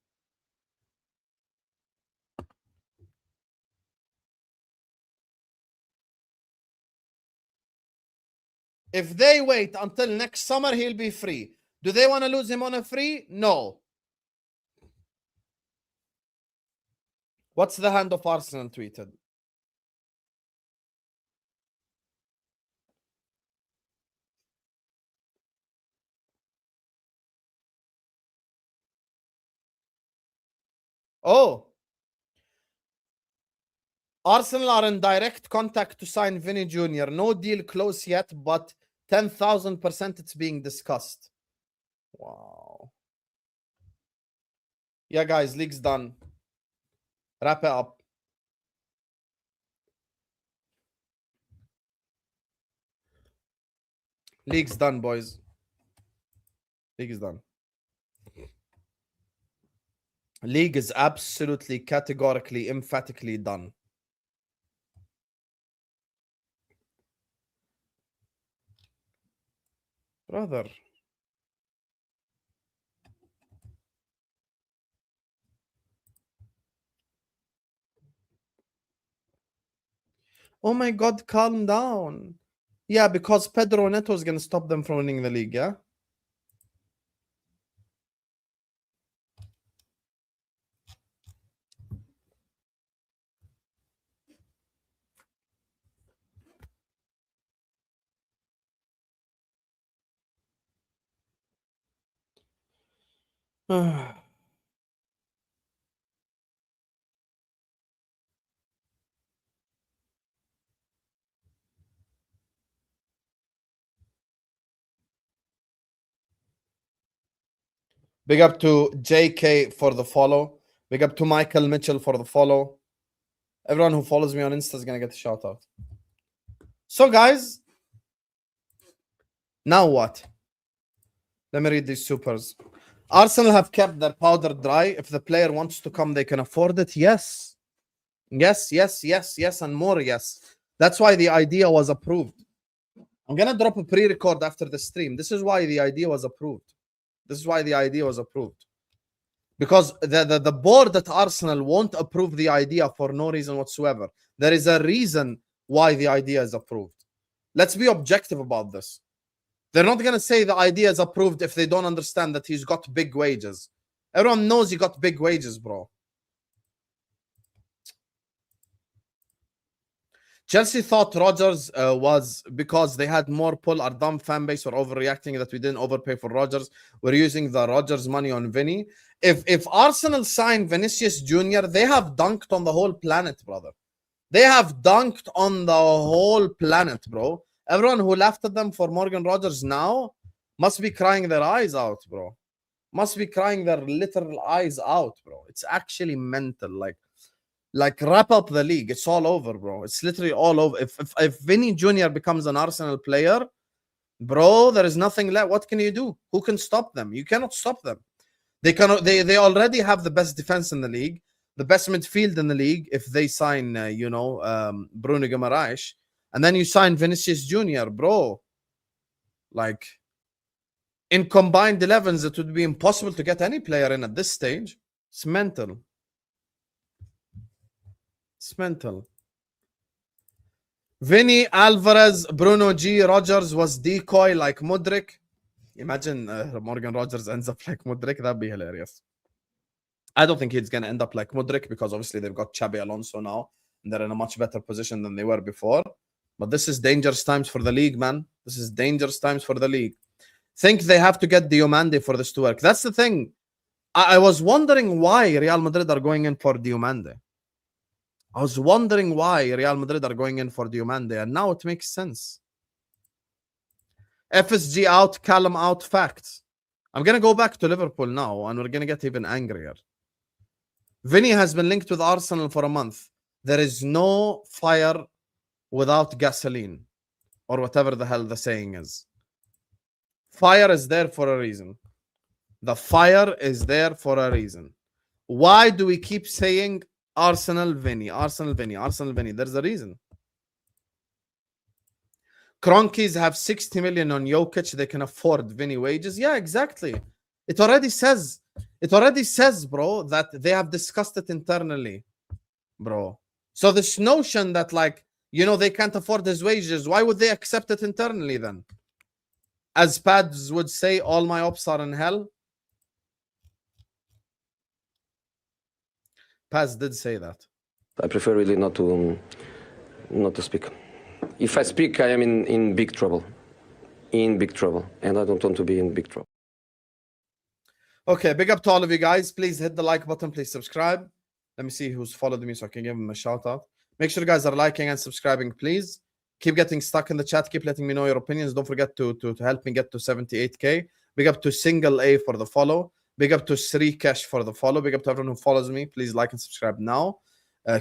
If they wait until next summer, he'll be free. Do they want to lose him on a free? No. What's the hand of Arsenal tweeted? Oh. Arsenal are in direct contact to sign Vini Jr. No deal close yet, but 10,000% it's being discussed. Wow. Yeah, guys, league's done. Wrap it up. League's done, boys. League is done. League is absolutely, categorically, emphatically done. Brother. Oh my God, calm down. Yeah, because Pedro Neto is going to stop them from winning the league, yeah? Big up to JK for the follow. Big up to Michael Mitchell for the follow. Everyone who follows me on Insta is going to get a shout out. So, guys, now what? Let me read these supers. Arsenal have kept their powder dry. If the player wants to come, they can afford it. Yes. Yes, yes, yes, yes, and more yes. That's why the idea was approved. I'm going to drop a pre-record after the stream. This is why the idea was approved. This is why the idea was approved. Because the board at Arsenal won't approve the idea for no reason whatsoever. There is a reason why the idea is approved. Let's be objective about this. They're not going to say the idea is approved if they don't understand that he's got big wages. Everyone knows he got big wages, bro. Chelsea thought Rodgers was because they had more pull. Our dumb fan base were overreacting that we didn't overpay for Rodgers. We're using the Rodgers money on Vini. If Arsenal signed Vinicius Jr., they have dunked on the whole planet, brother. They have dunked on the whole planet, bro. Everyone who laughed at them for Morgan Rodgers now must be crying their eyes out, bro. Must be crying their literal eyes out, bro. It's actually mental. Like wrap up the league. It's all over, bro. It's literally all over. If Vini Jr. becomes an Arsenal player, bro, there is nothing left. What can you do? Who can stop them? You cannot stop them. They cannot. They already have the best defense in the league, the best midfield in the league. If they sign, Bruno Guimaraes, and then you sign Vinicius Jr., bro, like in combined 11s, it would be impossible to get any player in at this stage. It's mental. It's mental. Vini, Alvarez, Bruno G, Rodgers was decoy like Mudryk. Imagine Morgan Rodgers ends up like Mudryk. That'd be hilarious. I don't think he's going to end up like Mudryk because obviously they've got Xabi Alonso now and they're in a much better position than they were before. But this is dangerous times for the league, man. This is dangerous times for the league. Think they have to get Diomande for this to work. That's the thing. I was wondering why Real Madrid are going in for Diomande. I was wondering why Real Madrid are going in for Diomande, and now it makes sense. FSG out, Callum out, facts. I'm going to go back to Liverpool now, and we're going to get even angrier. Vini has been linked with Arsenal for a month. There is no fire without gasoline, or whatever the hell the saying is. Fire is there for a reason. The fire is there for a reason. Why do we keep saying Arsenal Vini, Arsenal Vini, Arsenal Vini? There's a reason. Cronkies have 60 million on Jokic. They can afford Vini wages. Yeah, exactly. It already says, bro, that they have discussed it internally, bro. So this notion that, like, they can't afford his wages, why would they accept it internally then? As Pads would say, all my ops are in hell. Paz did say that. I prefer really not to speak. If I speak, I am in big trouble. In big trouble. And I don't want to be in big trouble. Okay, big up to all of you guys. Please hit the like button. Please subscribe. Let me see who's followed me so I can give them a shout out. Make sure you guys are liking and subscribing, please. Keep getting stuck in the chat. Keep letting me know your opinions. Don't forget to help me get to 78K. Big up to Single A for the follow. Big up to Sri Kesh for the follow. Big up to everyone who follows me. Please like and subscribe now.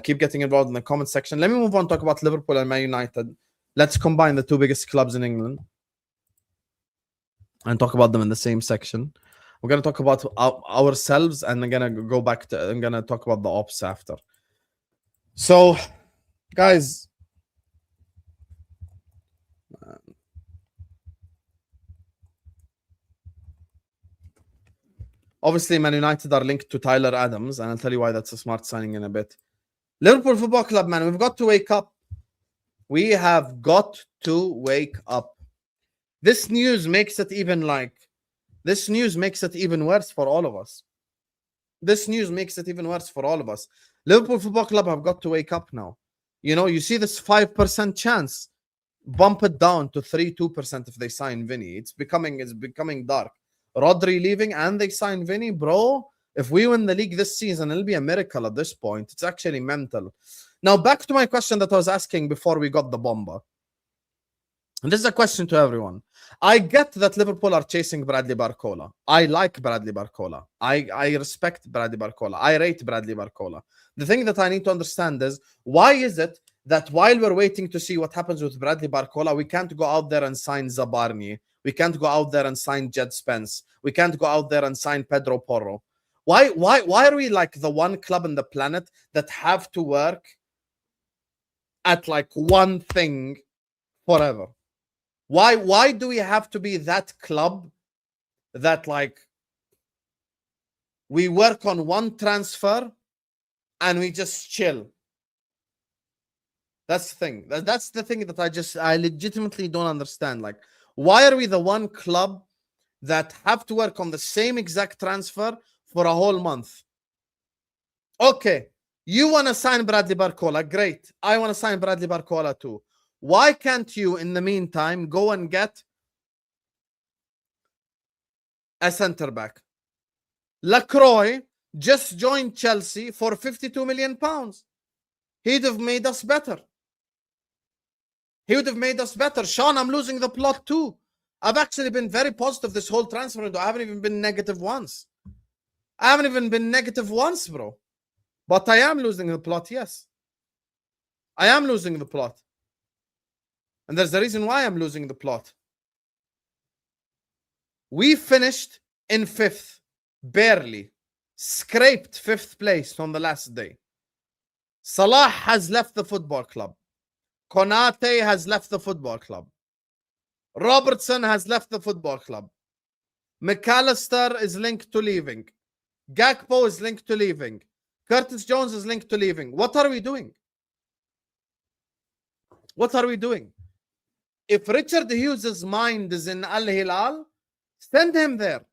Keep getting involved in the comment section. Let me move on, talk about Liverpool and Man United. Let's combine the two biggest clubs in England and talk about them in the same section. We're going to talk about ourselves, and I'm going to go back to, I'm going to talk about the ops after. So, guys, obviously, Man United are linked to Tyler Adams, and I'll tell you why that's a smart signing in a bit. Liverpool Football Club, man, we've got to wake up. We have got to wake up. This news makes it even worse for all of us. This news makes it even worse for all of us. Liverpool Football Club have got to wake up now. You see this 5% chance. Bump it down to 2% if they sign Vini. It's becoming dark. Rodri leaving and they sign Vini, bro. If we win the league this season, it'll be a miracle at this point. It's actually mental. Now, back to my question that I was asking before we got the bomba. And this is a question to everyone. I get that Liverpool are chasing Bradley Barcola. I like Bradley Barcola. I respect Bradley Barcola. I rate Bradley Barcola. The thing that I need to understand is, why is it that while we're waiting to see what happens with Bradley Barcola, we can't go out there and sign Zabarnyi? We can't go out there and sign Jed Spence. We can't go out there and sign Pedro Porro. Why are we like the one club in the planet that have to work at like one thing forever? Why do we have to be that club that like we work on one transfer and we just chill? That's the thing. That's the thing that I legitimately don't understand. Like, why are we the one club that have to work on the same exact transfer for a whole month? Okay, you want to sign Bradley Barcola, great. I want to sign Bradley Barcola too. Why can't you, in the meantime, go and get a centre back? Lacroix just joined Chelsea for £52 million. He'd have made us better. He would have made us better. Sean, I'm losing the plot too. I've actually been very positive this whole transfer window. I haven't even been negative once. I haven't even been negative once, bro. But I am losing the plot, yes. I am losing the plot. And there's a reason why I'm losing the plot. We finished in 5th. Barely. Scraped 5th place on the last day. Salah has left the football club. Konate has left the football club. Robertson has left the football club. McAllister is linked to leaving. Gakpo is linked to leaving. Curtis Jones is linked to leaving. What are we doing? What are we doing? If Richard Hughes' mind is in Al Hilal, send him there.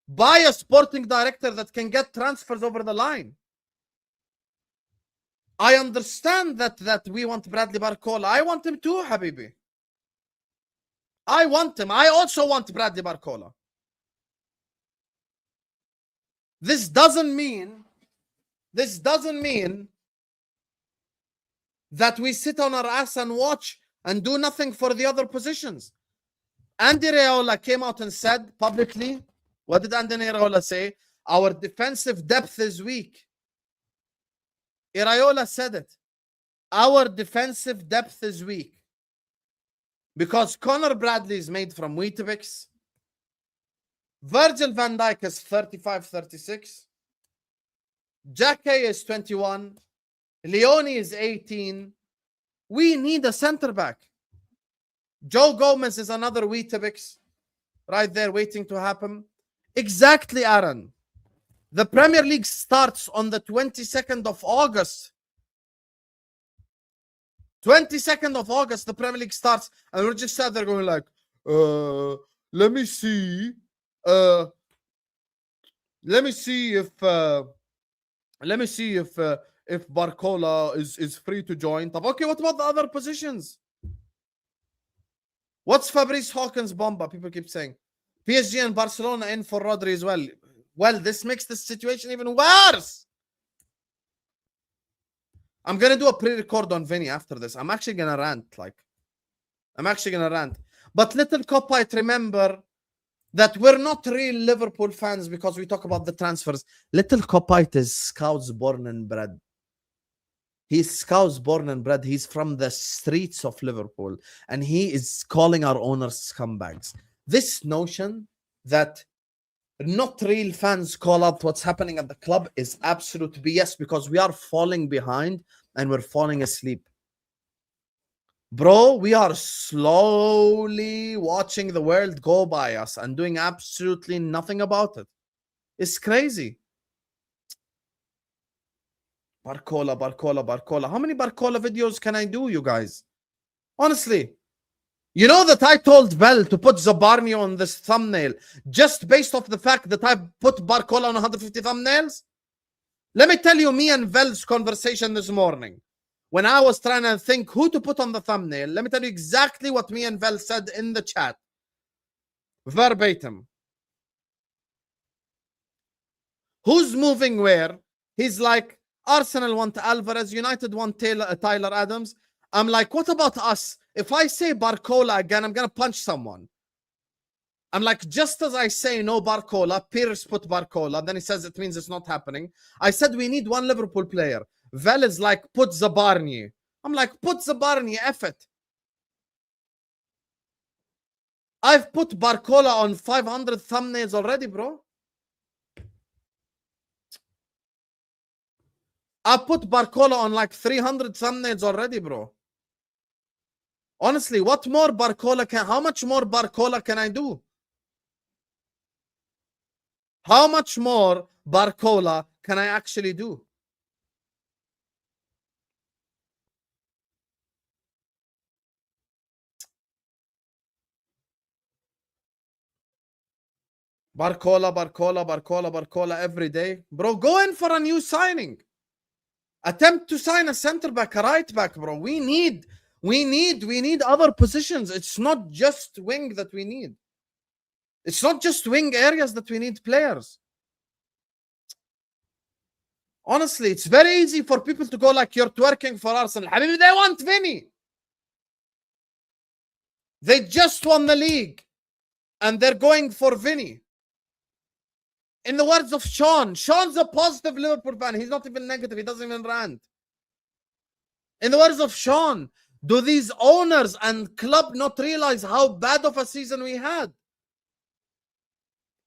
Buy a sporting director that can get transfers over the line. I understand that we want Bradley Barcola. I want him too, Habibi. I want him. I also want Bradley Barcola. This doesn't mean that we sit on our ass and watch and do nothing for the other positions. Andy Raiola came out and said publicly, what did Andy Raiola say? Our defensive depth is weak. Raiola said it. Our defensive depth is weak. Because Connor Bradley is made from Weetabix. Virgil van Dijk is 35-36. Jacquet is 21. Leone is 18. We need a center back. Joe Gomez is another Weetabix. Right there waiting to happen. Exactly, Aaron. The Premier League starts on the 22nd of August. 22nd of August, the Premier League starts, and we're just sat there going like, let me see if Barcola is free to join. Okay, what about the other positions? What's Fabrice Hawkins' bomba? People keep saying PSG and Barcelona in for Rodri as well. Well, this makes the situation even worse. I'm going to do a pre-record on Vini after this. I'm actually going to rant. But little Copite, remember that we're not real Liverpool fans because we talk about the transfers. Little Copite is Scouts born and bred. He's Scouts born and bred. He's from the streets of Liverpool. And he is calling our owners scumbags. This notion that not real fans call out what's happening at the club is absolute BS, because we are falling behind and we're falling asleep. Bro, we are slowly watching the world go by us and doing absolutely nothing about it. It's crazy. Barcola. How many Barcola videos can I do, you guys? Honestly. You know that I told Bell to put Zabarnyi on this thumbnail just based off the fact that I put Barcola on 150 thumbnails? Let me tell you me and Bell's conversation this morning. When I was trying to think who to put on the thumbnail, let me tell you exactly what me and Bell said in the chat. Verbatim. Who's moving where? He's like, Arsenal want Alvarez, United want Tyler Adams. I'm like, what about us? If I say Barcola again, I'm going to punch someone. I'm like, just as I say no Barcola, Pierce put Barcola. Then he says it means it's not happening. I said we need one Liverpool player. Vel is like, put Zabarnyi. I'm like, put Zabarnyi, F it. I've put Barcola on 500 thumbnails already, bro. I put Barcola on like 300 thumbnails already, bro. Honestly, what more Barcola how much more Barcola can I do? How much more Barcola can I actually do? Barcola every day. Bro, go in for a new signing. Attempt to sign a center back, a right back, bro. We need other positions. It's not just wing that we need. It's not just wing areas that we need players. Honestly, it's very easy for people to go like, you're twerking for Arsenal. Habibi, they want Vini. They just won the league and they're going for Vini. In the words of Sean's a positive Liverpool fan. He's not even negative. He doesn't even rant. In the words of Sean, do these owners and club not realize how bad of a season we had?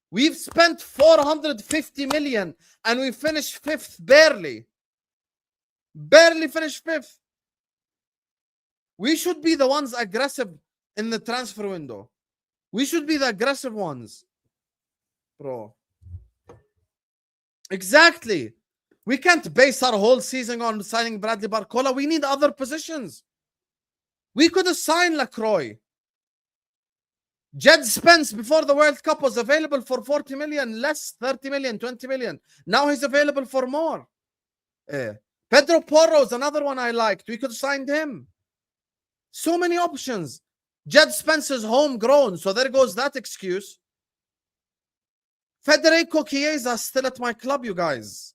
We've spent 450 million and we finished fifth barely. Barely finished fifth. We should be the ones aggressive in the transfer window. We should be the aggressive ones. Bro. Exactly. We can't base our whole season on signing Bradley Barcola. We need other positions. We could have signed Lacroix. Jed Spence before the World Cup was available for 40 million, less 30 million, 20 million. Now he's available for more. Pedro Porro is another one I liked. We could have signed him. So many options. Jed Spence is homegrown, so there goes that excuse. Federico Chiesa is still at my club, you guys.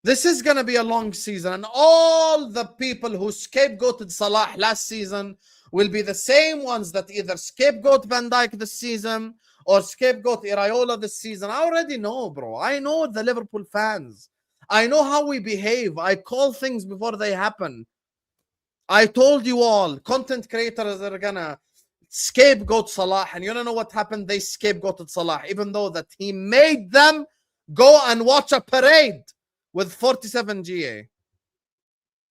This is going to be a long season, and all the people who scapegoated Salah last season will be the same ones that either scapegoat Van Dijk this season or scapegoat Iraola this season. I already know, bro. I know the Liverpool fans. I know how we behave. I call things before they happen. I told you all, content creators are going to scapegoat Salah, and you don't know what happened. They scapegoated Salah, even though that he made them go and watch a parade with 47 GA.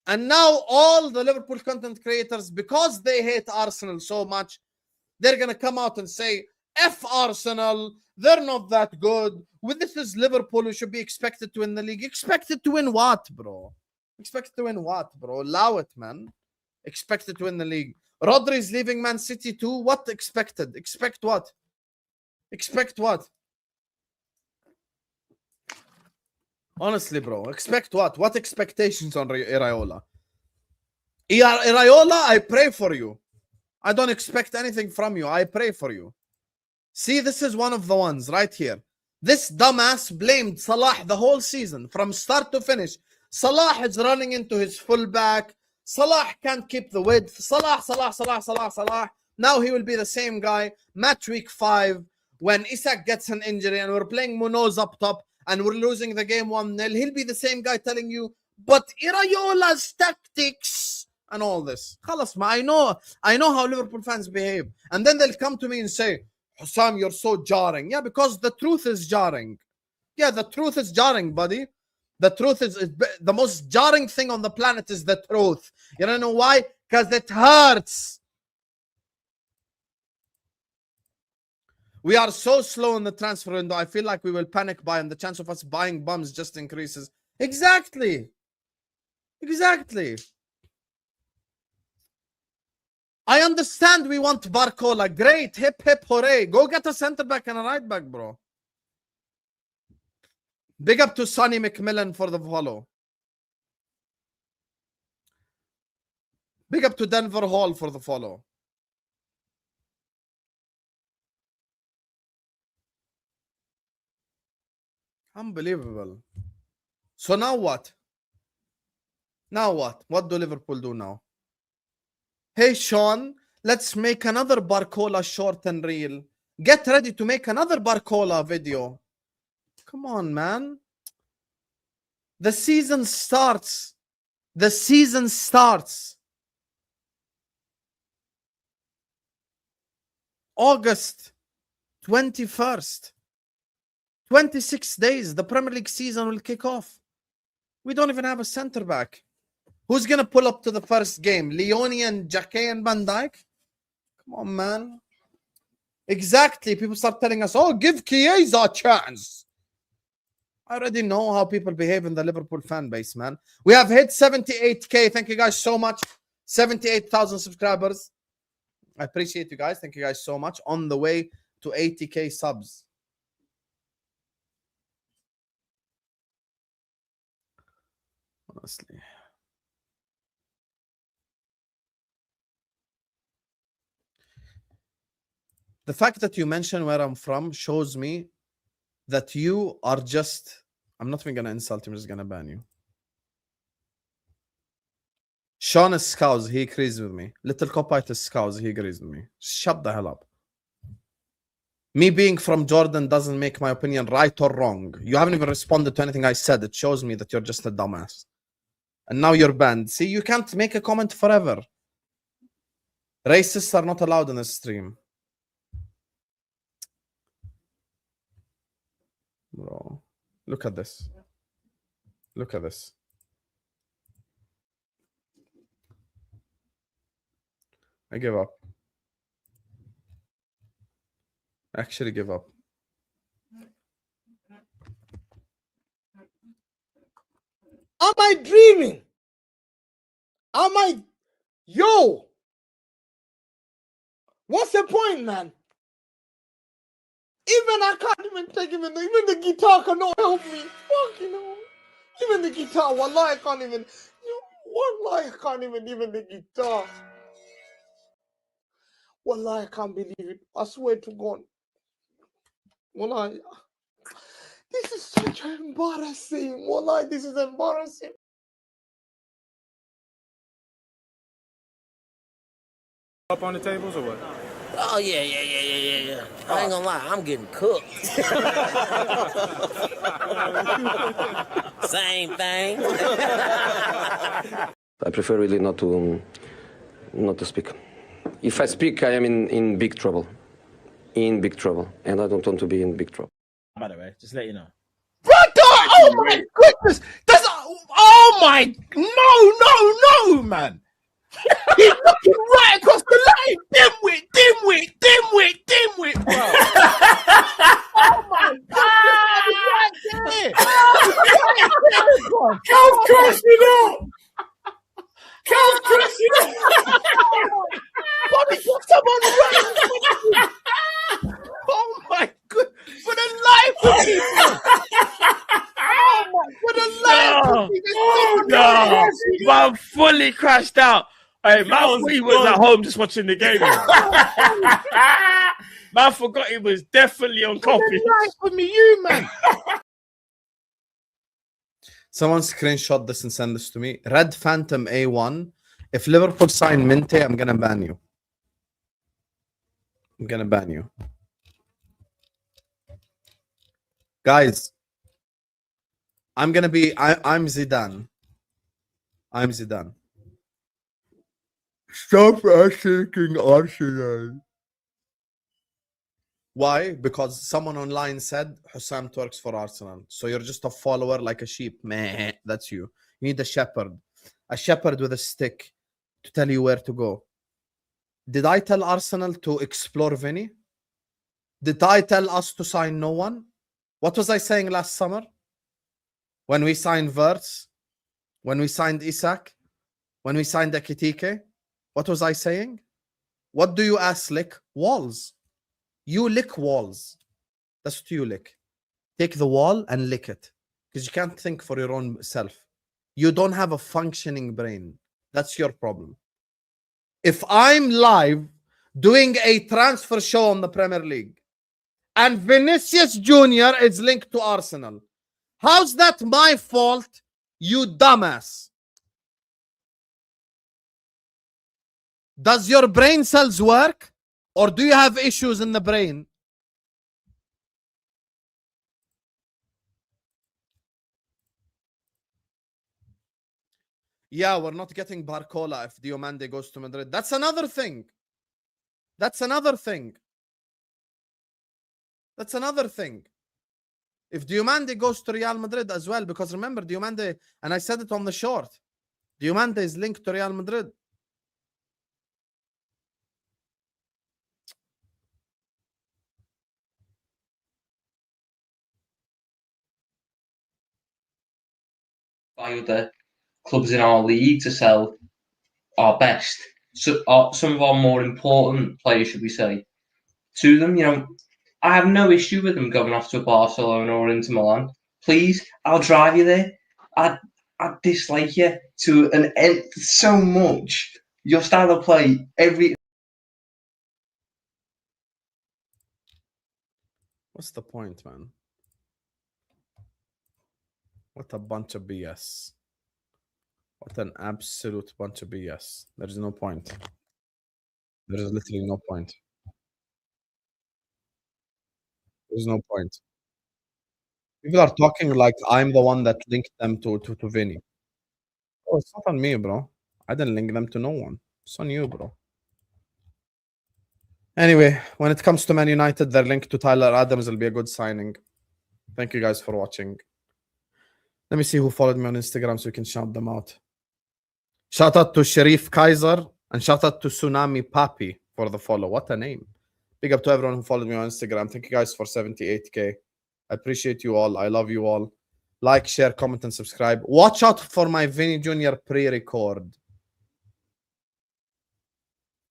And now all the Liverpool content creators, because they hate Arsenal so much, they're going to come out and say, F Arsenal, they're not that good. This is Liverpool, we should be expected to win the league. Expected to win what, bro? Expected to win what, bro? Allow it, man. Expected to win the league. Rodri is leaving Man City too. What expected? Expect what? Expect what? Honestly, bro. Expect what? What expectations on Iraola? Iraola, I pray for you. I don't expect anything from you. I pray for you. See, this is one of the ones right here. This dumbass blamed Salah the whole season from start to finish. Salah is running into his fullback. Salah can't keep the width. Salah. Now he will be the same guy. Match week 5 when Isak gets an injury and we're playing Munoz up top and we're losing the game 1-0. He'll be the same guy telling you, but Iraola's tactics and all this. Khalas, ma, I know how Liverpool fans behave. And then they'll come to me and say, Hussam, you're so jarring. Yeah, because the truth is jarring. Yeah, the truth is jarring, buddy. The truth is the most jarring thing on the planet is the truth. You don't know why? Because it hurts. We are so slow in the transfer window. I feel like we will panic buy, and the chance of us buying bums just increases. Exactly. Exactly. I understand we want Barcola. Great. Hip, hip, hooray. Go get a center back and a right back, bro. Big up to Sonny McMillan for the follow. Big up to Denver Hall for the follow. Unbelievable. So now what? Now what? What do Liverpool do now? Hey, Sean, let's make another Barcola short and reel. Get ready to make another Barcola video. Come on, man. The season starts. The season starts. August 21st. 26 days. The Premier League season will kick off. We don't even have a centre back. Who's going to pull up to the first game? Leone and Jacquet and Van Dijk? Come on, man. Exactly. People start telling us, oh, give Chiesa a chance. I already know how people behave in the Liverpool fan base, man. We have hit 78K. Thank you guys so much. 78,000 subscribers. I appreciate you guys. Thank you guys so much. On the way to 80K subs. Honestly. The fact that you mention where I'm from shows me that you are just... I'm not even going to insult you. I'm just going to ban you. Sean is Scouse. He agrees with me. Little Copite is Scouse. He agrees with me. Shut the hell up. Me being from Jordan doesn't make my opinion right or wrong. You haven't even responded to anything I said. It shows me that you're just a dumbass. And now you're banned. See, you can't make a comment forever. Racists are not allowed in this stream. Bro, look at this. Look at this. I give up. Actually give up. Am I dreaming? Am I... Yo! What's the point, man? Even I can't even take even the guitar cannot help me. Fucking hell. Even the guitar, wallahi, I can't even... Wallahi, I can't even the guitar. Wallahi, I can't believe it. I swear to God. Wallahi. This is such embarrassing. Wallahi, this is embarrassing. Up on the tables or what? Oh, yeah. I ain't gonna lie, I'm getting cooked. Same thing. I prefer really not to speak. If I speak, I am in big trouble. In big trouble. And I don't want to be in big trouble. By the way, just let you know. Brother! Oh my goodness! That's... Oh my... No, man! He's looking right across the line! Dimwit, bro! Oh my God! Right there! Cal's crashing out! Cal's crashing out! Bobby got someone right! Oh my God! For the life of me! Oh my... For the life of me! No, man, fully crashed out. Hey, man, thought he was at home just watching the game. Man forgot he was definitely on copy. For the life of me, you, man! Someone screenshot this and send this to me. Red Phantom A1. If Liverpool sign Minte, I'm gonna ban you. I'm gonna ban you. Guys, I'm gonna be... I'm Zidane. I'm Zidane. Stop asking Arsenal. Why? Because someone online said Hussam works for Arsenal. So you're just a follower like a sheep. Meh, that's you. You need a shepherd. A shepherd with a stick to tell you where to go. Did I tell Arsenal to explore Vini? Did I tell us to sign no one? What was I saying last summer? When we signed Wirtz? When we signed Isak? When we signed Ekitike? What was I saying? What do you ass lick? Walls. You lick walls. That's what you lick. Take the wall and lick it. Because you can't think for your own self. You don't have a functioning brain. That's your problem. If I'm live doing a transfer show on the Premier League and Vinicius Jr. is linked to Arsenal, how's that my fault, you dumbass? Does your brain cells work? Or do you have issues in the brain? Yeah, we're not getting Barcola if Diomande goes to Madrid. That's another thing. That's another thing. That's another thing. If Diomande goes to Real Madrid as well, because remember Diomande, and I said it on the short, Diomande is linked to Real Madrid. By other clubs in our league to sell our best, so some of our more important players, should we say, to them. You know, I have no issue with them going off to Barcelona or Inter Milan. Please, I'll drive you there. I dislike you to an end so much. Your style of play, What's the point, man? What a bunch of BS. What an absolute bunch of BS. There is no point. There is literally no point. There's no point. People are talking like I'm the one that linked them to Vini. Oh, it's not on me, bro. I didn't link them to no one. It's on you, bro. Anyway, when it comes to Man United, their link to Tyler Adams will be a good signing. Thank you guys for watching. Let me see who followed me on Instagram so we can shout them out. Shout out to Sharif Kaiser and shout out to Tsunami Papi for the follow. What a name. Big up to everyone who followed me on Instagram. Thank you guys for 78k. I appreciate you all. I love you all. Like, share, comment, and subscribe. Watch out for my Vini Jr. pre-record.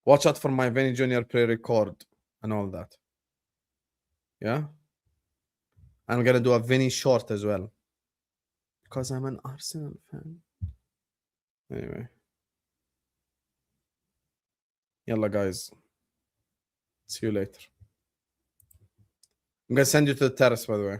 Watch out for my Vini Jr. pre-record and all that. Yeah? I'm going to do a Vini short as well. Because I'm an Arsenal fan. Anyway. Yalla, guys. See you later. I'm going to send you to the terrace, by the way.